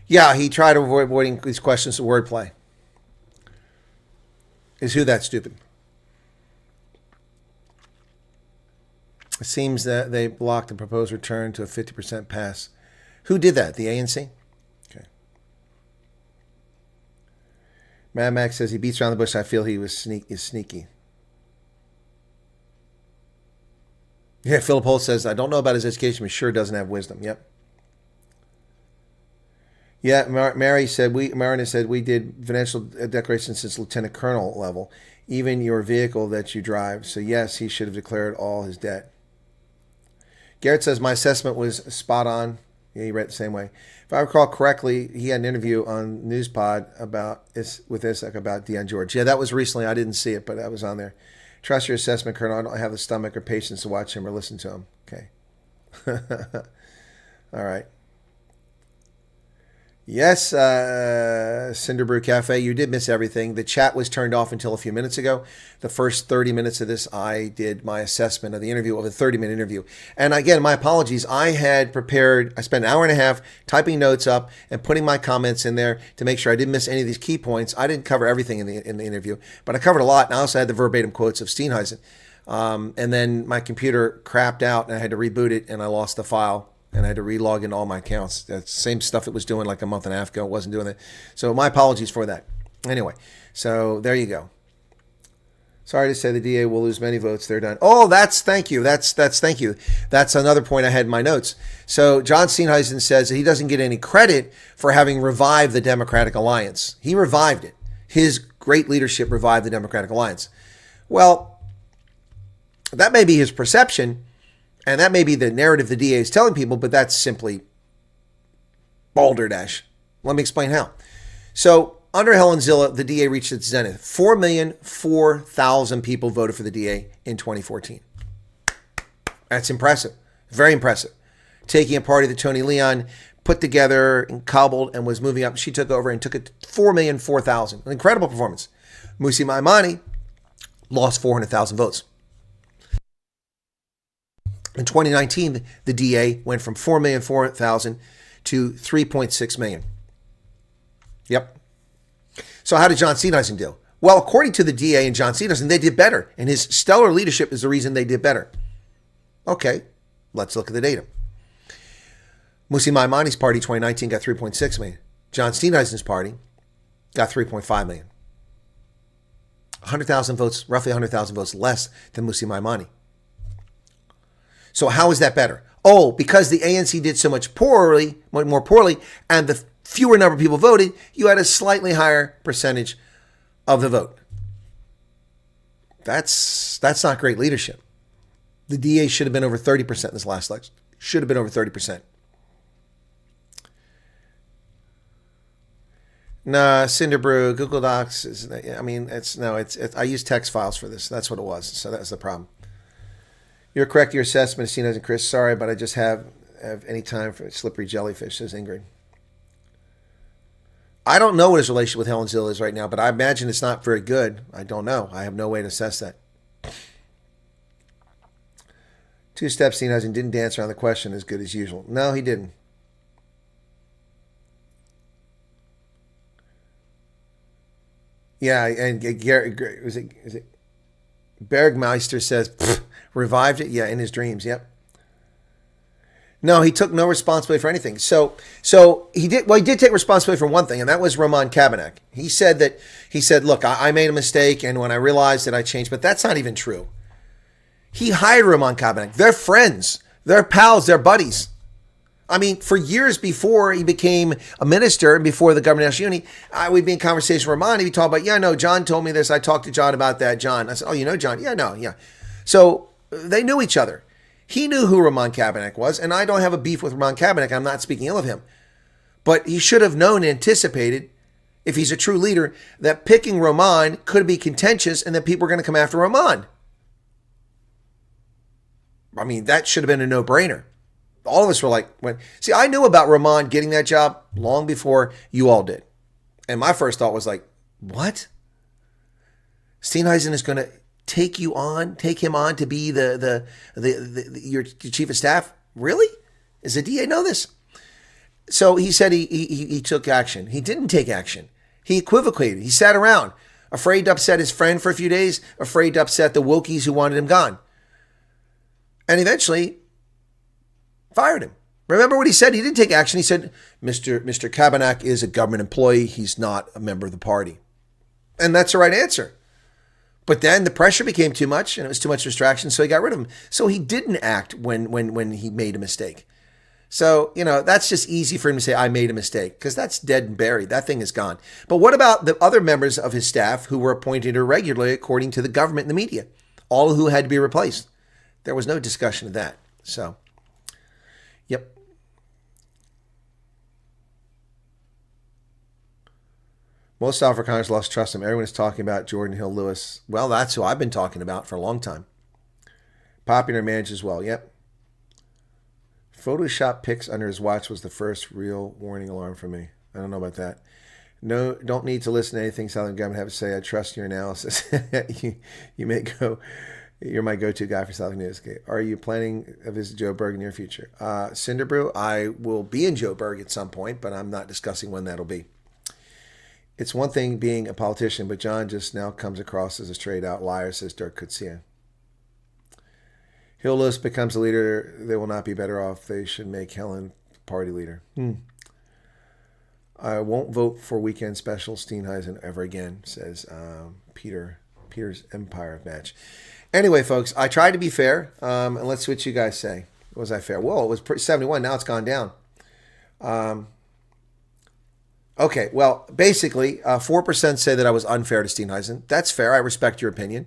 Yeah, he tried avoiding these questions of wordplay. Is who that stupid? It seems that they blocked the proposed return to a 50% pass. Who did that? The ANC? Okay. Mad Max says he beats around the bush. I feel he was sneaky. Yeah, Philip Holt says, I don't know about his education, but sure doesn't have wisdom. Yep. Yeah, Marina said we did financial declarations since lieutenant colonel level, even your vehicle that you drive. So yes, he should have declared all his debt. Garrett says my assessment was spot on. Yeah, he read it the same way. If I recall correctly, he had an interview on Newspod with Isaac about Deion George. Yeah, that was recently. I didn't see it, but that was on there. Trust your assessment, Colonel. I don't have the stomach or patience to watch him or listen to him. Okay. All right. Yes, Cinderbrew Cafe, you did miss everything. The chat was turned off until a few minutes ago. The first 30 minutes of this, I did my assessment of the interview, of a 30-minute interview. And again, my apologies. I spent an hour and a half typing notes up and putting my comments in there to make sure I didn't miss any of these key points. I didn't cover everything in the interview, but I covered a lot. And I also had the verbatim quotes of Steenhuisen. And then my computer crapped out and I had to reboot it and I lost the file. And I had to relog in all my accounts. That's the same stuff it was doing like a month and a half ago. It wasn't doing it. So my apologies for that. Anyway, so there you go. Sorry to say the DA will lose many votes. They're done. Oh, thank you. Thank you. That's another point I had in my notes. So John Steenhuisen says that he doesn't get any credit for having revived the Democratic Alliance. He revived it. His great leadership revived the Democratic Alliance. Well, that may be his perception. And that may be the narrative the DA is telling people, but that's simply balderdash. Let me explain how. So under Helen Zilla, the DA reached its zenith. 4,004,000 people voted for the DA in 2014. That's impressive. Very impressive. Taking a party that Tony Leon put together and cobbled and was moving up. She took over and took it 4,004,000. An incredible performance. Musi Maimani lost 400,000 votes. In 2019, the DA went from 4,004,000 to 3.6 million. Yep. So how did John Steenhuisen do? Well, according to the DA and John Steenhuisen, they did better. And his stellar leadership is the reason they did better. Okay, let's look at the data. Musi Maimani's party 2019 got 3.6 million. John Steenhuisen's party got 3.5 million. 100,000 votes, roughly 100,000 votes less than Musi Maimani. So how is that better? Oh, because the ANC did so much more poorly, and the fewer number of people voted, you had a slightly higher percentage of the vote. That's not great leadership. The DA should have been over 30% in this last election. Should have been over 30%. Nah, Cinderbrew, Google Docs. I use text files for this. That's what it was. So that's the problem. You're correct. Your assessment is seen as Chris. Sorry, but I just have any time for slippery jellyfish, says Ingrid. I don't know what his relationship with Helen Zille is right now, but I imagine it's not very good. I don't know. I have no way to assess that. Two steps Steenhuisen didn't dance around the question as good as usual. No, he didn't. Yeah, and Garrett, is it Bergmeister says, revived it? Yeah, in his dreams, yep. No, he took no responsibility for anything. So he did take responsibility for one thing, and that was Roman Kabanak. He said, look, I made a mistake, and when I realized it, I changed. But that's not even true. He hired Roman Kabanak. They're friends. They're pals. They're buddies. I mean, for years before he became a minister and before the government of national unity, we'd be in conversation with Roman. He'd talk about, yeah, no, John told me this. I talked to John about that. John. I said, oh, you know John? Yeah, no, yeah. So they knew each other. He knew who Roman Kabanak was, and I don't have a beef with Roman Kabanak. I'm not speaking ill of him. But he should have known and anticipated, if he's a true leader, that picking Roman could be contentious and that people were going to come after Roman. I mean, that should have been a no-brainer. All of us were like, I knew about Roman getting that job long before you all did. And my first thought was like, what? Steenhuisen is going to take him on to be your chief of staff? Really? Does the DA know this? So he said he took action. He didn't take action. He equivocated. He sat around, afraid to upset his friend for a few days, afraid to upset the wokies who wanted him gone. And eventually fired him. Remember what he said? He didn't take action. He said, Mr. Kabanak is a government employee. He's not a member of the party. And that's the right answer. But then the pressure became too much and it was too much distraction, so he got rid of him. So he didn't act when he made a mistake. So, that's just easy for him to say, I made a mistake, because that's dead and buried. That thing is gone. But what about the other members of his staff who were appointed irregularly according to the government and the media, all of who had to be replaced? There was no discussion of that. So, yep. Most Afrikaners lost trust in him. Everyone is talking about Jordan Hill Lewis. Well, that's who I've been talking about for a long time. Popular manager as well. Yep. Photoshop pics under his watch was the first real warning alarm for me. I don't know about that. No, don't need to listen to anything Southern government have to say. I trust your analysis. you may go. You're my go-to guy for Southern news. Okay. Are you planning a visit to Joburg in the near future? Cinderbrew, I will be in Joburg at some point, but I'm not discussing when that'll be. It's one thing being a politician, but John just now comes across as a straight-out liar, says Dirk Kutsia. Hill Lewis becomes a leader. They will not be better off. They should make Helen party leader. I won't vote for weekend special Steenhuisen ever again, says Peter's Empire match. Anyway, folks, I tried to be fair, and let's see what you guys say. Was I fair? Whoa, it was 71. Now it's gone down. Okay, well, basically, 4% say that I was unfair to Steenhuisen. That's fair. I respect your opinion.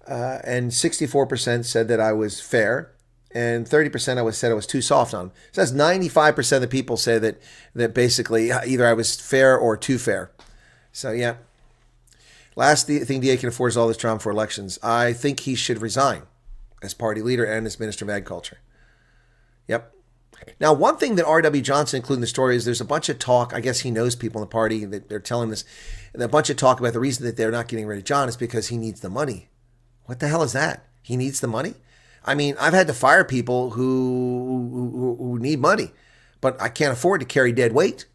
And 64% said that I was fair, and 30% said I was too soft on him. So that's 95% of the people say that basically either I was fair or too fair. So, yeah. Last thing DA can afford is all this drama for elections. I think he should resign as party leader and as Minister of Agriculture. Yep. Now, one thing that R.W. Johnson included in the story is there's a bunch of talk. I guess he knows people in the party that they're telling this. And a bunch of talk about the reason that they're not getting rid of John is because he needs the money. What the hell is that? He needs the money? I mean, I've had to fire people who need money, but I can't afford to carry dead weight.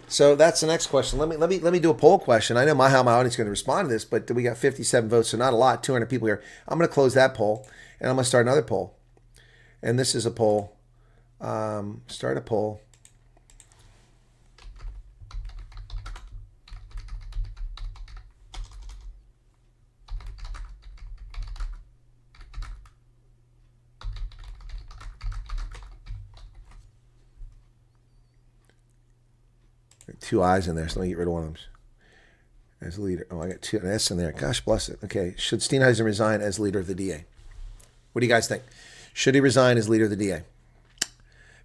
So that's the next question. Let me do a poll question. I know how my audience is going to respond to this, but we got 57 votes, so not a lot, 200 people here. I'm going to close that poll, and I'm going to start another poll. And this is a poll. Start a poll. Two I's in there, so let me get rid of one of them. As leader. Oh, I got an S in there. Gosh bless it. Okay. Should Steenhuisen resign as leader of the DA? What do you guys think? Should he resign as leader of the DA?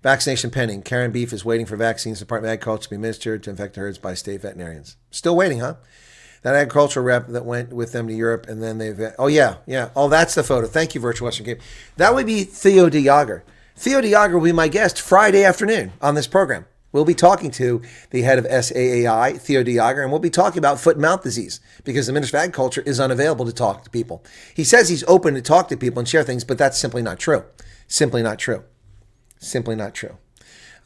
Vaccination pending. Karen Beef is waiting for vaccines. Department of Agriculture to be administered to infect herds by state veterinarians. Still waiting, huh? That agricultural rep that went with them to Europe and then they've... Oh, yeah. Oh, that's the photo. Thank you, Virtual Western Cape. That would be Theo de Jager. Theo de Jager will be my guest Friday afternoon on this program. We'll be talking to the head of SAAI, Theo de Jager, and we'll be talking about foot and mouth disease because the Minister of Agriculture is unavailable to talk to people. He says he's open to talk to people and share things, but that's simply not true. Simply not true. Simply not true.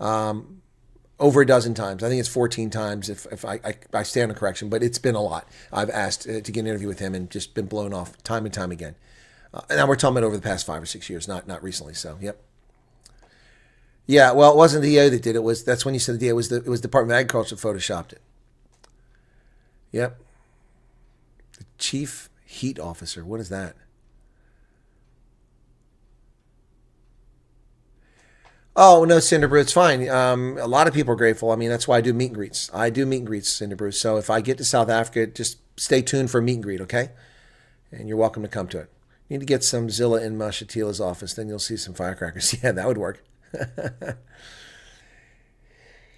Over a dozen times. I think it's 14 times if I stand on correction, but it's been a lot. I've asked to get an interview with him and just been blown off time and time again. Now we're talking about over the past 5 or 6 years, not recently. So, yep. Yeah, well, it wasn't the DA that did it. That's when you said the DA. It was the Department of Agriculture that photoshopped it. Yep. The Chief Heat Officer. What is that? Oh, no, Cinderbrew, it's fine. A lot of people are grateful. I mean, that's why I do meet and greets. I do meet and greets, Cinderbrew. So if I get to South Africa, just stay tuned for a meet and greet, okay? And you're welcome to come to it. You need to get some Zilla in Mashatila's office. Then you'll see some firecrackers. Yeah, that would work.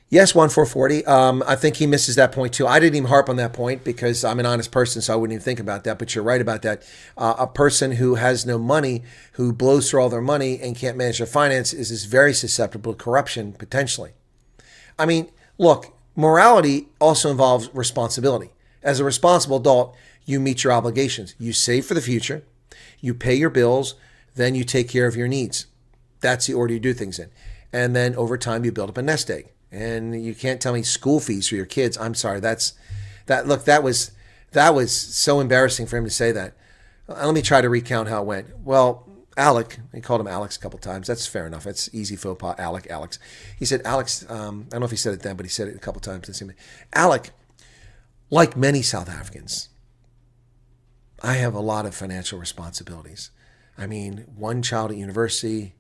Yes, 1440. I think he misses that point too. I didn't even harp on that point because I'm an honest person, so I wouldn't even think about that. But you're right about that. A person who has no money, who blows through all their money and can't manage their finances is very susceptible to corruption, potentially. I mean, look, morality also involves responsibility. As a responsible adult, you meet your obligations. You save for the future, you pay your bills, then you take care of your needs. That's the order you do things in. And then over time, you build up a nest egg. And you can't tell me school fees for your kids. I'm sorry. That was so embarrassing for him to say that. Let me try to recount how it went. Well, Alec, he called him Alex a couple times. That's fair enough. That's easy faux pas. Alex. He said, Alex, I don't know if he said it then, but he said it a couple times. Alec, like many South Africans, I have a lot of financial responsibilities. I mean, one child at university,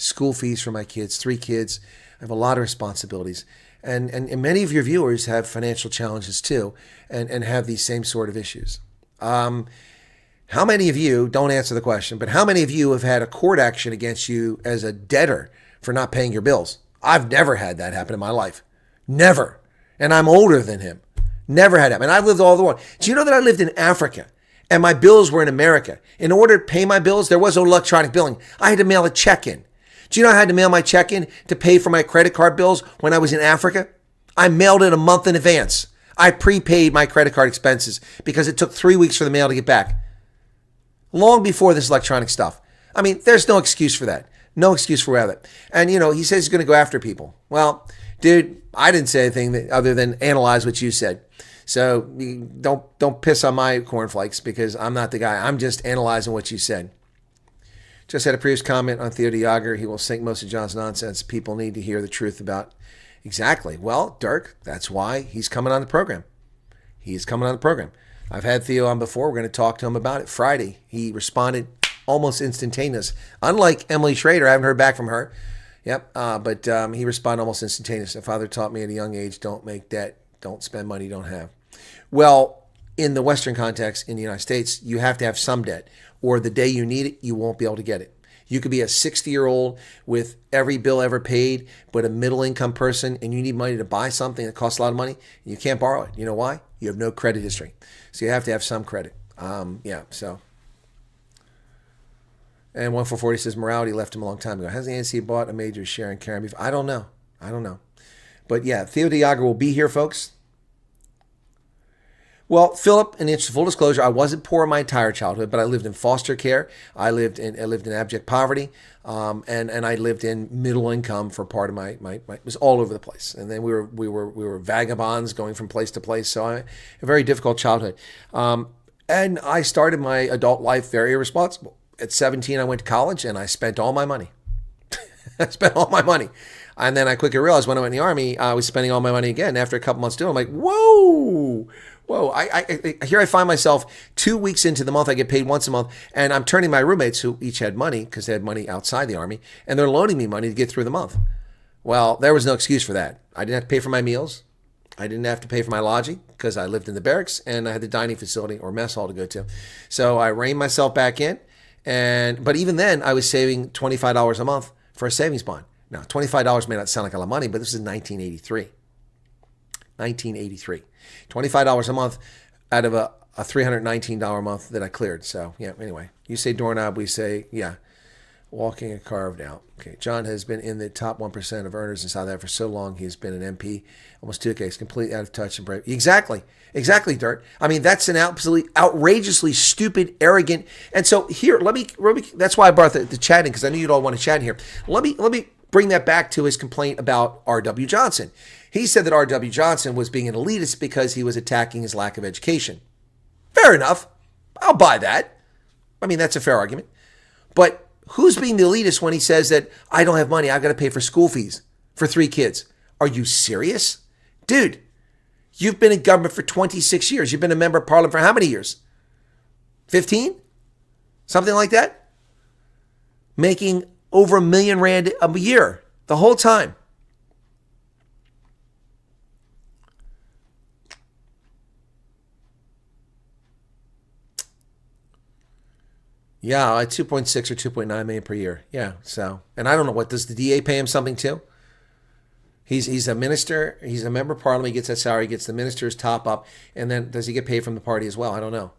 school fees for my kids, 3 kids. I have a lot of responsibilities. And many of your viewers have financial challenges too, and have these same sort of issues. How many of you, don't answer the question, but how many of you have had a court action against you as a debtor for not paying your bills? I've never had that happen in my life. Never. And I'm older than him. Never had that. And I've lived all the world. Do you know that I lived in Africa and my bills were in America? In order to pay my bills, there was no electronic billing. I had to mail a check in. Do you know I had to mail my check in to pay for my credit card bills when I was in Africa? I mailed it a month in advance. I prepaid my credit card expenses because it took 3 weeks for the mail to get back. Long before this electronic stuff. I mean, there's no excuse for that. No excuse for that. And, he says he's going to go after people. Well, dude, I didn't say anything other than analyze what you said. So don't piss on my cornflakes because I'm not the guy. I'm just analyzing what you said. Just had a previous comment on Theo Diager. He will sink most of John's nonsense. People need to hear the truth about. Exactly. Well, Dirk, that's why he's coming on the program. He's coming on the program. I've had Theo on before. We're going to talk to him about it Friday. He responded almost instantaneous. Unlike Emily Schrader, I haven't heard back from her. Yep. But he responded almost instantaneous. My father taught me at a young age, don't make debt, don't spend money you don't have. Well, in the Western context, in the United States, you have to have some debt, or the day you need it, you won't be able to get it. You could be a 60-year-old with every bill ever paid, but a middle-income person, and you need money to buy something that costs a lot of money, and you can't borrow it. You know why? You have no credit history. So you have to have some credit. So. And 1440 says, morality left him a long time ago. Has the ANC bought a major share in Karen Beef? I don't know. But yeah, Theo Diager will be here, folks. Well, Philip, in full disclosure, I wasn't poor my entire childhood, but I lived in foster care. I lived in abject poverty, and I lived in middle income for part of my it was all over the place. And then we were vagabonds going from place to place. So a very difficult childhood. And I started my adult life very irresponsible. At 17, I went to college and I spent all my money. And then I quickly realized when I went in the Army, I was spending all my money again. After a couple months doing it, I'm like, whoa. Here I find myself 2 weeks into the month, I get paid once a month, and I'm turning my roommates who each had money because they had money outside the Army, and they're loaning me money to get through the month. Well, there was no excuse for that. I didn't have to pay for my meals. I didn't have to pay for my lodging because I lived in the barracks and I had the dining facility or mess hall to go to. So I reined myself back in. But even then, I was saving $25 a month for a savings bond. Now, $25 may not sound like a lot of money, but this is 1983. $25 a month out of a $319 a month that I cleared. So, yeah, anyway. You say doorknob, we say, yeah, walking and carved out. Okay, John has been in the top 1% of earners in South Africa for so long. He's been an MP, almost 2 decades, completely out of touch and brave. Exactly, Dirt. I mean, that's an absolutely outrageously stupid, arrogant. And so here, let me that's why I brought the chatting, because I knew you'd all want to chat here. Let me bring that back to his complaint about R.W. Johnson. He said that R.W. Johnson was being an elitist because he was attacking his lack of education. Fair enough. I'll buy that. I mean, that's a fair argument. But who's being the elitist when he says that I don't have money, I've got to pay for school fees for 3 kids? Are you serious? Dude, you've been in government for 26 years. You've been a member of parliament for how many years? 15? Something like that? Making over R1 million a year the whole time. Yeah, 2.6 or 2.9 million per year. Yeah, so, and I don't know, what does the DA pay him something too? He's a minister, he's a member of parliament, he gets that salary, he gets the minister's top up, and then does he get paid from the party as well? I don't know.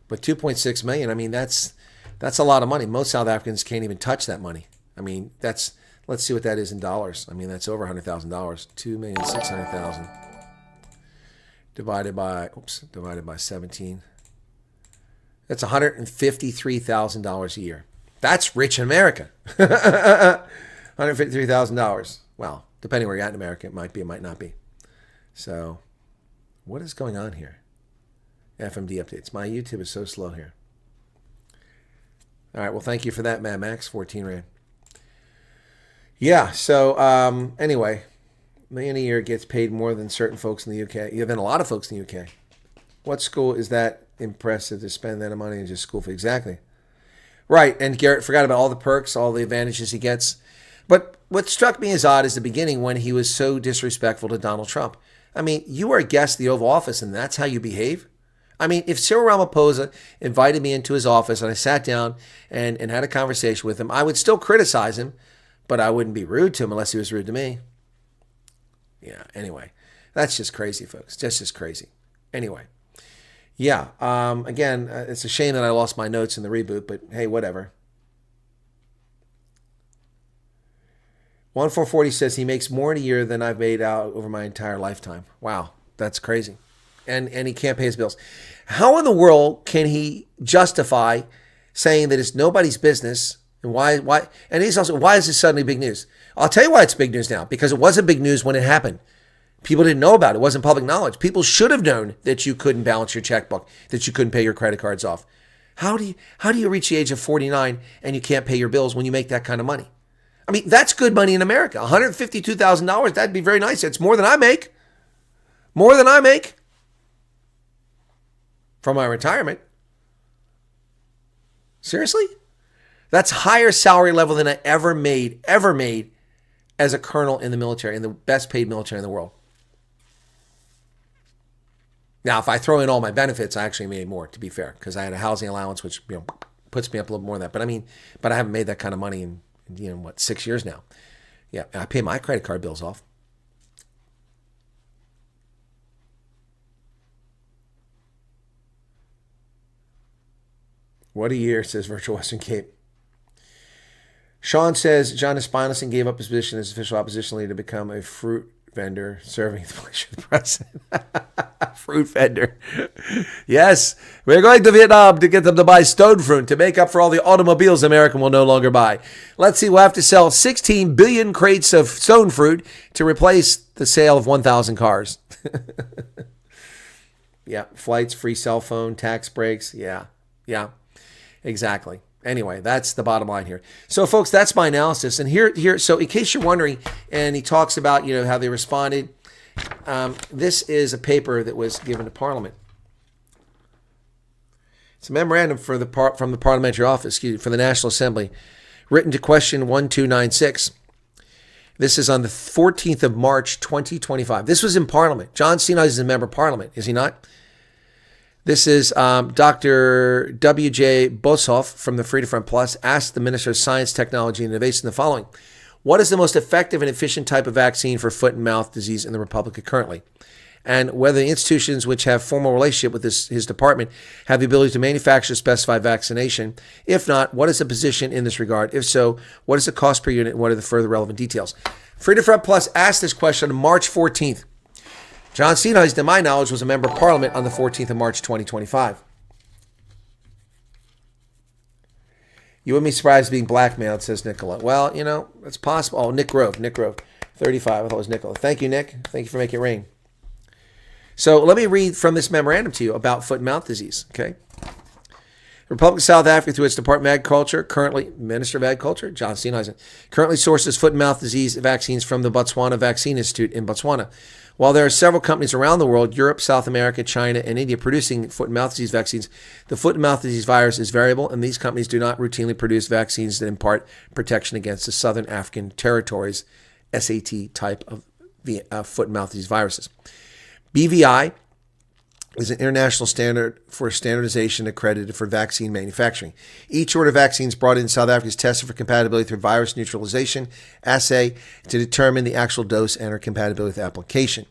But 2.6 million, I mean, that's a lot of money. Most South Africans can't even touch that money. I mean, let's see what that is in dollars. I mean, that's over $100,000. 2,600,000 divided by 17. That's $153,000 a year. That's rich in America. $153,000. Well, depending where you're at in America, it might be, it might not be. So, what is going on here? FMD updates. My YouTube is so slow here. All right, well, thank you for that, Mad Max, 14 Rand. Yeah, so anyway, $1 million a year gets paid more than certain folks in the UK. Yeah, than a lot of folks in the UK. What school is that impressive to spend that money in just school fee? Exactly. Right, and Garrett forgot about all the perks, all the advantages he gets. But what struck me as odd is the beginning when he was so disrespectful to Donald Trump. I mean, you are a guest of the Oval Office and that's how you behave? I mean, if Cyril Ramaphosa invited me into his office and I sat down and had a conversation with him, I would still criticize him, but I wouldn't be rude to him unless he was rude to me. Yeah, anyway, that's just crazy, folks. Just crazy. Anyway, yeah, again, it's a shame that I lost my notes in the reboot, but hey, whatever. 1440 says he makes more in a year than I've made out over my entire lifetime. Wow, that's crazy. And he can't pay his bills. How in the world can he justify saying that it's nobody's business? And why? And he's also, why is this suddenly big news? I'll tell you why it's big news now. Because it wasn't big news when it happened. People didn't know about it. It wasn't public knowledge. People should have known that you couldn't balance your checkbook, that you couldn't pay your credit cards off. How do you reach the age of 49 and you can't pay your bills when you make that kind of money? I mean, that's good money in America. $152,000, that'd be very nice. It's more than I make. More than I make from my retirement. Seriously? That's higher salary level than I ever made as a colonel in the military, in the best paid military in the world. Now, if I throw in all my benefits, I actually made more, to be fair, because I had a housing allowance, which puts me up a little more than that. But I haven't made that kind of money in 6 years now. Yeah, I pay my credit card bills off. What a year, says Virtual Western Cape. Sean says John Espinoson gave up his position as official opposition leader to become a fruit vendor serving the pleasure of the president. Fruit vendor. Yes, we're going to Vietnam to get them to buy stone fruit to make up for all the automobiles America will no longer buy. Let's see, we'll have to sell 16 billion crates of stone fruit to replace the sale of 1,000 cars. Yeah, flights, free cell phone, tax breaks. Yeah, exactly. Anyway, that's the bottom line here. So, folks, that's my analysis. And here. So, in case you're wondering, and he talks about how they responded. This is a paper that was given to Parliament. It's a memorandum from the Parliamentary Office, for the National Assembly, written to question 1296. This is on the 14th of March, 2025. This was in Parliament. John Steenhuisen is a member of Parliament, is he not? This is Dr. W.J. Boshoff from the Freedom Front Plus asked the Minister of Science, Technology, and Innovation the following. What is the most effective and efficient type of vaccine for foot and mouth disease in the Republic currently? And whether the institutions which have formal relationship with his department have the ability to manufacture specified vaccination. If not, what is the position in this regard? If so, what is the cost per unit and what are the further relevant details? Freedom Front Plus asked this question on March 14th. John Steenhuisen, to my knowledge, was a member of Parliament on the 14th of March, 2025. You wouldn't be surprised being blackmailed, says Nicola. Well, it's possible. Oh, Nick Grove, 35. I thought it was Nicola. Thank you, Nick. Thank you for making it rain. So let me read from this memorandum to you about foot and mouth disease, okay? The Republic of South Africa, through its Department of Agriculture, currently Minister of Agriculture, John Steenhuisen, currently sources foot and mouth disease vaccines from the Botswana Vaccine Institute in Botswana. While there are several companies around the world, Europe, South America, China, and India, producing foot and mouth disease vaccines, the foot and mouth disease virus is variable, and these companies do not routinely produce vaccines that impart protection against the Southern African Territories, SAT type of foot and mouth disease viruses. BVI is an international standard for standardization accredited for vaccine manufacturing. Each order of vaccines brought in South Africa is tested for compatibility through virus neutralization assay to determine the actual dose and or compatibility with application.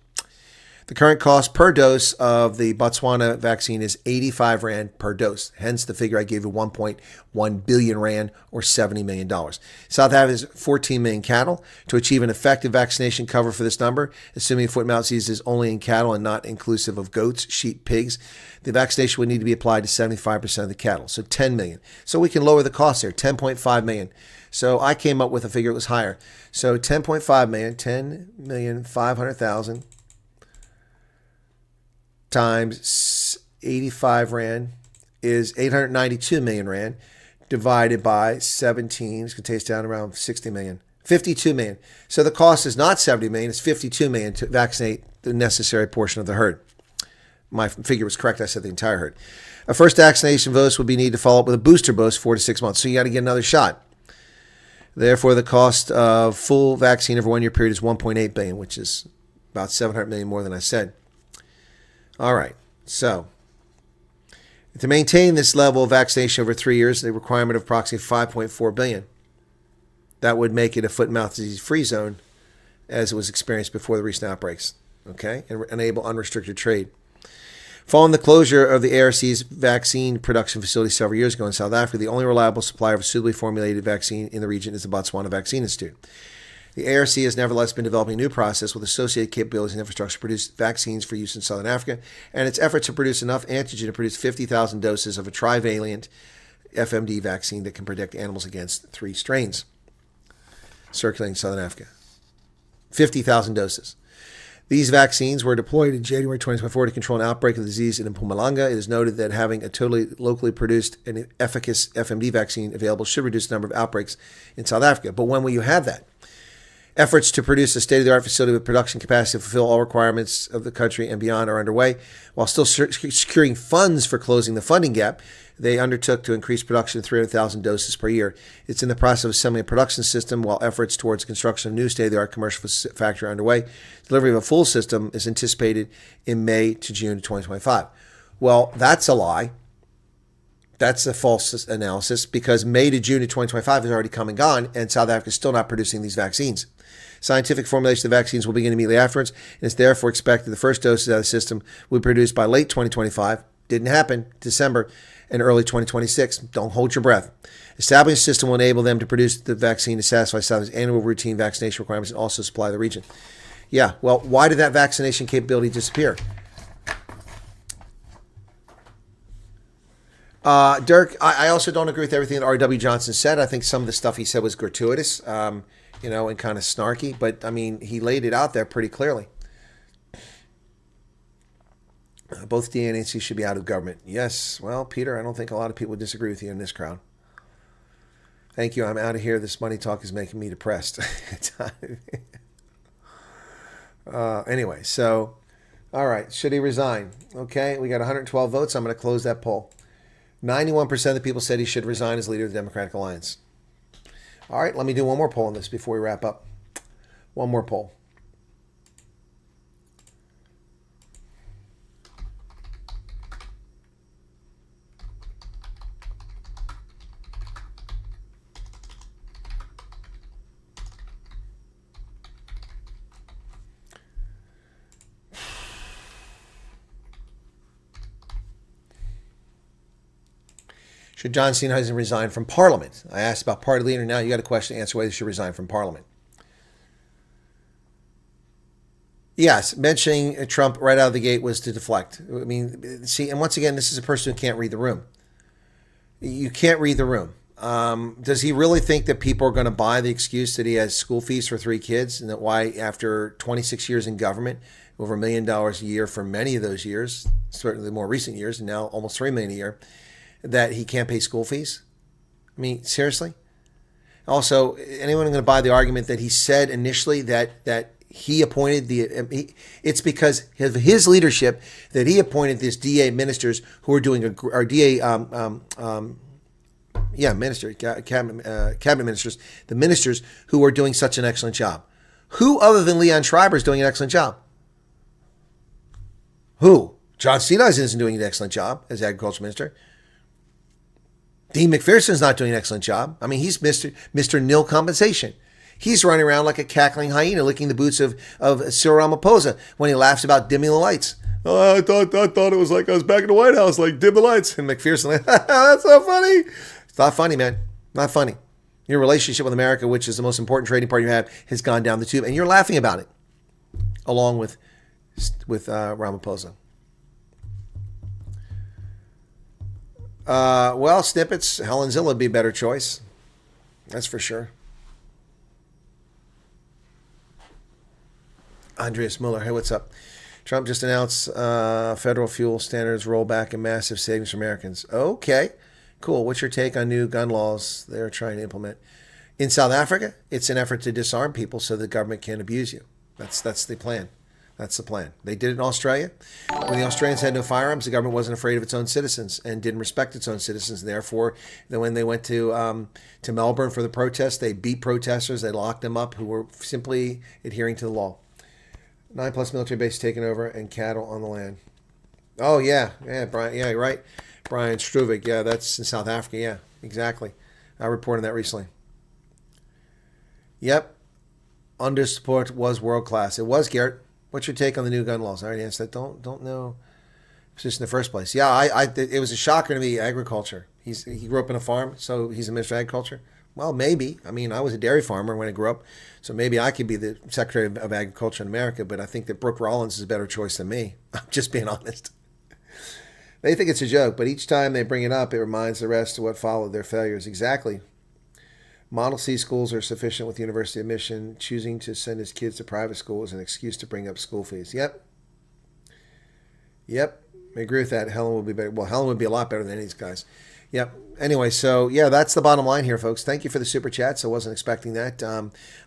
The current cost per dose of the Botswana vaccine is 85 Rand per dose. Hence the figure I gave you, 1.1 billion Rand or $70 million. South Africa has 14 million cattle. To achieve an effective vaccination cover for this number, assuming foot and mouth disease is only in cattle and not inclusive of goats, sheep, pigs, the vaccination would need to be applied to 75% of the cattle. So 10 million. So we can lower the cost there, 10.5 million. So I came up with a figure that was higher. So 10.5 million, 10,500,000 times 85 Rand is 892 million Rand divided by 17. It's going to take us down around 60 million. 52 million. So the cost is not 70 million, it's 52 million to vaccinate the necessary portion of the herd. My figure was correct. I said the entire herd. A first vaccination dose would be needed to follow up with a booster dose 4 to 6 months. So you got to get another shot. Therefore, the cost of full vaccine over a 1 year period is $1.8 billion, which is about $700 million more than I said. All right. So, to maintain this level of vaccination over 3 years, the requirement of approximately $5.4 billion. That would make it a foot-and-mouth disease-free zone, as it was experienced before the recent outbreaks. Okay, and enable unrestricted trade. Following the closure of the ARC's vaccine production facility several years ago in South Africa, the only reliable supplier of a suitably formulated vaccine in the region is the Botswana Vaccine Institute. The ARC has nevertheless been developing a new process with associated capabilities and infrastructure to produce vaccines for use in Southern Africa, and its efforts to produce enough antigen to produce 50,000 doses of a trivalent FMD vaccine that can protect animals against 3 strains circulating in Southern Africa. 50,000 doses. These vaccines were deployed in January 2024 to control an outbreak of the disease in Mpumalanga. It is noted that having a totally locally produced and efficacious FMD vaccine available should reduce the number of outbreaks in South Africa. But when will you have that? Efforts to produce a state-of-the-art facility with production capacity to fulfill all requirements of the country and beyond are underway. While still securing funds for closing the funding gap, they undertook to increase production to 300,000 doses per year. It's in the process of assembling a production system while efforts towards the construction of a new state-of-the-art commercial factory are underway. Delivery of a full system is anticipated in May to June 2025. Well, that's a lie. That's a false analysis because May to June of 2025 is already come and gone, and South Africa is still not producing these vaccines. Scientific formulation of the vaccines will begin immediately afterwards, and it's therefore expected the first doses out of the system will be produced by late 2025. Didn't happen. December and early 2026. Don't hold your breath. Establishing a system will enable them to produce the vaccine to satisfy South Africa's annual routine vaccination requirements and also supply the region. Yeah, well, why did that vaccination capability disappear? Dirk, I also don't agree with everything that R.W. Johnson said. I think some of the stuff he said was gratuitous, and kind of snarky. But, I mean, he laid it out there pretty clearly. Both DA and ANC should be out of government. Yes. Well, Peter, I don't think a lot of people would disagree with you in this crowd. Thank you. I'm out of here. This money talk is making me depressed. Anyway, so, all right. Should he resign? Okay. We got 112 votes. I'm going to close that poll. 91% of the people said he should resign as leader of the Democratic Alliance. All right. Let me do one more poll on this before we wrap up. One more poll. Should John Steenhuisen resign from Parliament? I asked about party leader. Now you got a question to answer whether he should resign from Parliament. Yes, mentioning Trump right out of the gate was to deflect. I mean, see, and once again, this is a person who can't read the room. You can't read the room. Does he really think that people are going to buy the excuse that he has school fees for 3 kids and that why after 26 years in government, over $1 million a year for many of those years, certainly the more recent years, and now almost $3 million a year, that he can't pay school fees? I mean, seriously? Also, anyone going to buy the argument that he said initially that he appointed it's because of his leadership that he appointed these DA ministers who are doing cabinet ministers, the ministers who are doing such an excellent job. Who other than Leon Schreiber is doing an excellent job? Who? John Steenhuisen isn't doing an excellent job as agriculture minister. Dean McPherson's not doing an excellent job. I mean, he's Mr. Nil compensation. He's running around like a cackling hyena, licking the boots of Cyril Ramaphosa when he laughs about dimming the lights. Oh, I thought it was like I was back in the White House, like dim the lights. And McPherson, like, that's so funny. It's not funny, man. Not funny. Your relationship with America, which is the most important trading partner you have, has gone down the tube, and you're laughing about it, along with Ramaphosa. Well, snippets, Helen Zilla would be a better choice. That's for sure. Andreas Muller, hey, what's up? Trump just announced federal fuel standards rollback and massive savings for Americans. Okay, cool. What's your take on new gun laws they're trying to implement? In South Africa, it's an effort to disarm people so the government can't abuse you. That's the plan. That's the plan. They did it in Australia. When the Australians had no firearms, the government wasn't afraid of its own citizens and didn't respect its own citizens. Therefore, then when they went to Melbourne for the protests, they beat protesters. They locked them up who were simply adhering to the law. 9+ military bases taken over and cattle on the land. Oh, yeah, Brian. Yeah, right. Brian Struvik. Yeah, that's in South Africa. Yeah, exactly. I reported that recently. Yep. Under support was world class. It was, Garrett. What's your take on the new gun laws? I already answered that. Don't know. Just in the first place. Yeah, it was a shocker to me, agriculture. He grew up in a farm, so he's a minister of agriculture. Well, maybe. I mean, I was a dairy farmer when I grew up, so maybe I could be the Secretary of Agriculture in America, but I think that Brooke Rollins is a better choice than me. I'm just being honest. They think it's a joke, but each time they bring it up, it reminds the rest of what followed their failures. Exactly. Model C schools are sufficient with university admission. Choosing to send his kids to private school is an excuse to bring up school fees. Yep. I agree with that. Helen will be better. Well, Helen would be a lot better than any of these guys. Yep. Anyway, so yeah, that's the bottom line here, folks. Thank you for the super chats. I wasn't expecting that.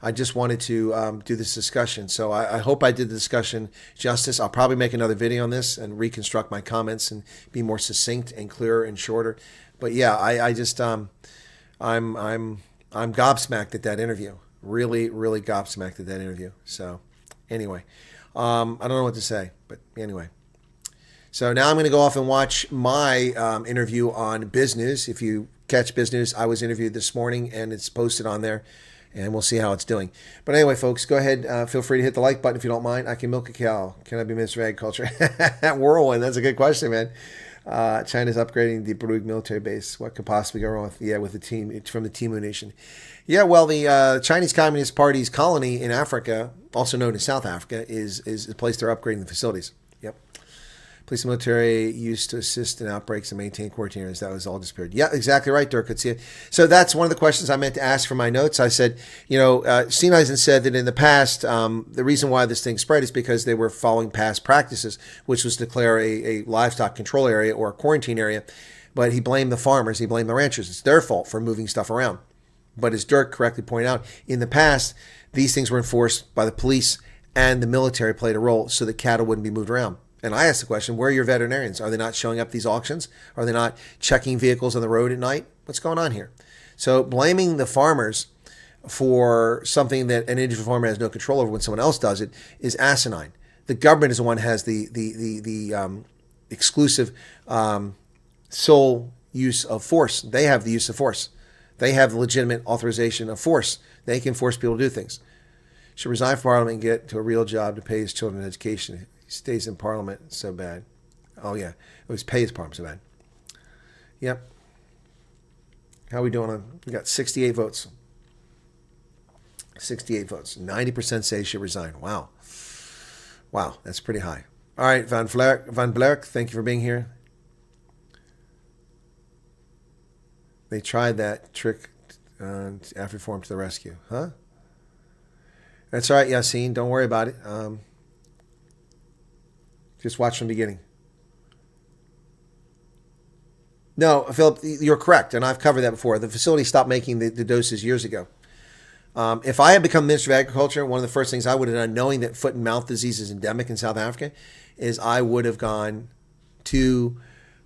I just wanted to do this discussion. So I hope I did the discussion justice. I'll probably make another video on this and reconstruct my comments and be more succinct and clearer and shorter. But yeah, I just I'm gobsmacked at that interview. Really, really gobsmacked at that interview. So anyway, I don't know what to say, but anyway. So now I'm going to go off and watch my interview on BizNews. If you catch BizNews, I was interviewed this morning and it's posted on there, and we'll see how it's doing. But anyway, folks, go ahead. Feel free to hit the like button if you don't mind. I can milk a cow. Can I be Minister of Agriculture? Whirlwind, that's a good question, man. China's upgrading the Brugge military base. What could possibly go wrong with the team? It's from the Timu Nation. Yeah, well, the Chinese Communist Party's colony in Africa, also known as South Africa, is a place they're upgrading the facilities. Yep. Police and military used to assist in outbreaks and maintain quarantine areas. That was all disappeared. Yeah, exactly right, Dirk. So that's one of the questions I meant to ask for my notes. I said, Steenhuisen said that in the past, the reason why this thing spread is because they were following past practices, which was to declare a livestock control area or a quarantine area. But he blamed the farmers. He blamed the ranchers. It's their fault for moving stuff around. But as Dirk correctly pointed out, in the past, these things were enforced by the police, and the military played a role so that cattle wouldn't be moved around. And I asked the question, where are your veterinarians? Are they not showing up at these auctions? Are they not checking vehicles on the road at night? What's going on here? So blaming the farmers for something that an individual farmer has no control over when someone else does it is asinine. The government is the one who has the exclusive sole use of force. They have the use of force. They have the legitimate authorization of force. They can force people to do things. Should resign from Parliament and get to a real job to pay his children education. He stays in Parliament so bad. Oh, yeah. It was pay his Parliament so bad. Yep. How are we doing? We got 68 votes. 68 votes. 90% say he should resign. Wow. Wow, that's pretty high. All right, Van Blerk, thank you for being here. They tried that trick after reform to the rescue. Huh? That's all right, Yassine. Don't worry about it. Just watch from the beginning. No, Philip, you're correct, and I've covered that before. The facility stopped making the doses years ago. If I had become Minister of Agriculture, one of the first things I would have done, knowing that foot and mouth disease is endemic in South Africa, is I would have gone to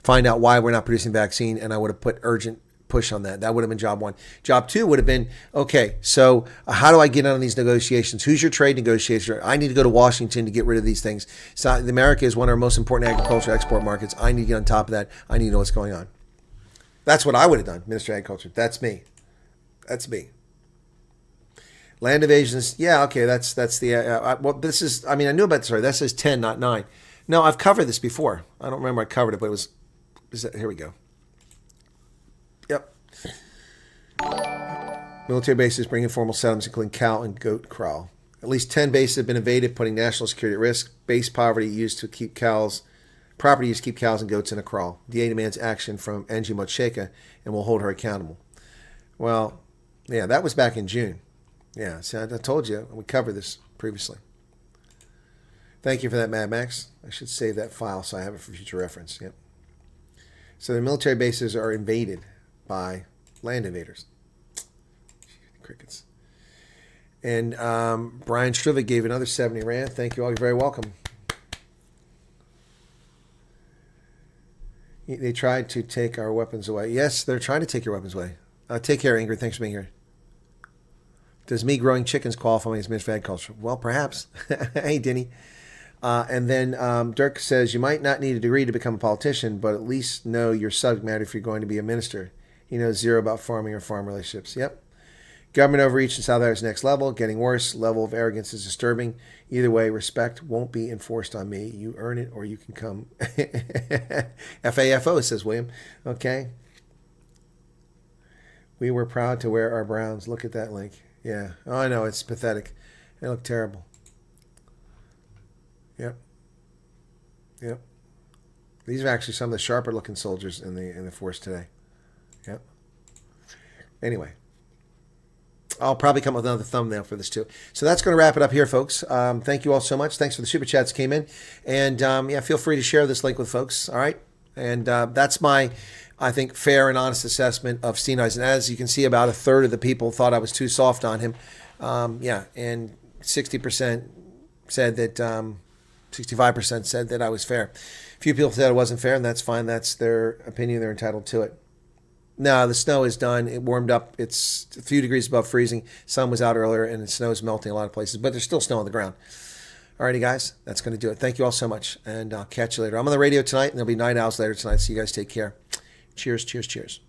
find out why we're not producing vaccine, and I would have put urgent push on that. That would have been job one. Job two would have been, okay, so how do I get on these negotiations? Who's your trade negotiator? I need to go to Washington to get rid of these things. South America is one of our most important agriculture export markets. I need to get on top of that. I need to know what's going on. That's what I would have done, Minister of Agriculture. That's me. That's me. Land invasions, yeah, okay, that's the, well, this is, I mean, I knew about this, sorry, that says 10, not 9. No, I've covered this before. I don't remember I covered it, but it was, here we go. Yep. Military bases bring informal settlements, including cow and goat kraal. At least 10 bases have been invaded, putting national security at risk. Base property used to keep cows and goats in a kraal. DA demands action from Angie Mocheka and will hold her accountable. Well, yeah, that was back in June. Yeah, see, I told you. We covered this previously. Thank you for that, Mad Max. I should save that file so I have it for future reference. Yep. So the military bases are invaded by land invaders. Crickets. And Brian Struvik gave another 70 rand. Thank you all. You're very welcome. They tried to take our weapons away. Yes, they're trying to take your weapons away. Take care, Ingrid. Thanks for being here. Does me growing chickens qualify as mixed fad culture? Well, perhaps. Hey, Denny. And then Dirk says, you might not need a degree to become a politician, but at least know your subject matter if you're going to be a minister. He knows zero about farming or farm relationships. Yep. Government overreach in South Africa's next level. Getting worse. Level of arrogance is disturbing. Either way, respect won't be enforced on me. You earn it or you can come. FAFO, says William. Okay. We were proud to wear our browns. Look at that link. Yeah. Oh, I know. It's pathetic. They look terrible. Yep. Yep. These are actually some of the sharper looking soldiers in the force today. Yep. Anyway. I'll probably come up with another thumbnail for this too. So that's going to wrap it up here, folks. Thank you all so much. Thanks for the super chats that came in. And yeah, feel free to share this link with folks. All right. And that's my, I think, fair and honest assessment of Steenhuisen. As you can see, about a third of the people thought I was too soft on him. Yeah. And 60% said that, 65% said that I was fair. A few people said I wasn't fair, and that's fine. That's their opinion. They're entitled to it. No, the snow is done. It warmed up. It's a few degrees above freezing. Sun was out earlier, and the snow is melting a lot of places, but there's still snow on the ground. Alrighty, guys, that's going to do it. Thank you all so much, and I'll catch you later. I'm on the radio tonight, and there'll be Night Owls later tonight, so you guys take care. Cheers, cheers, cheers.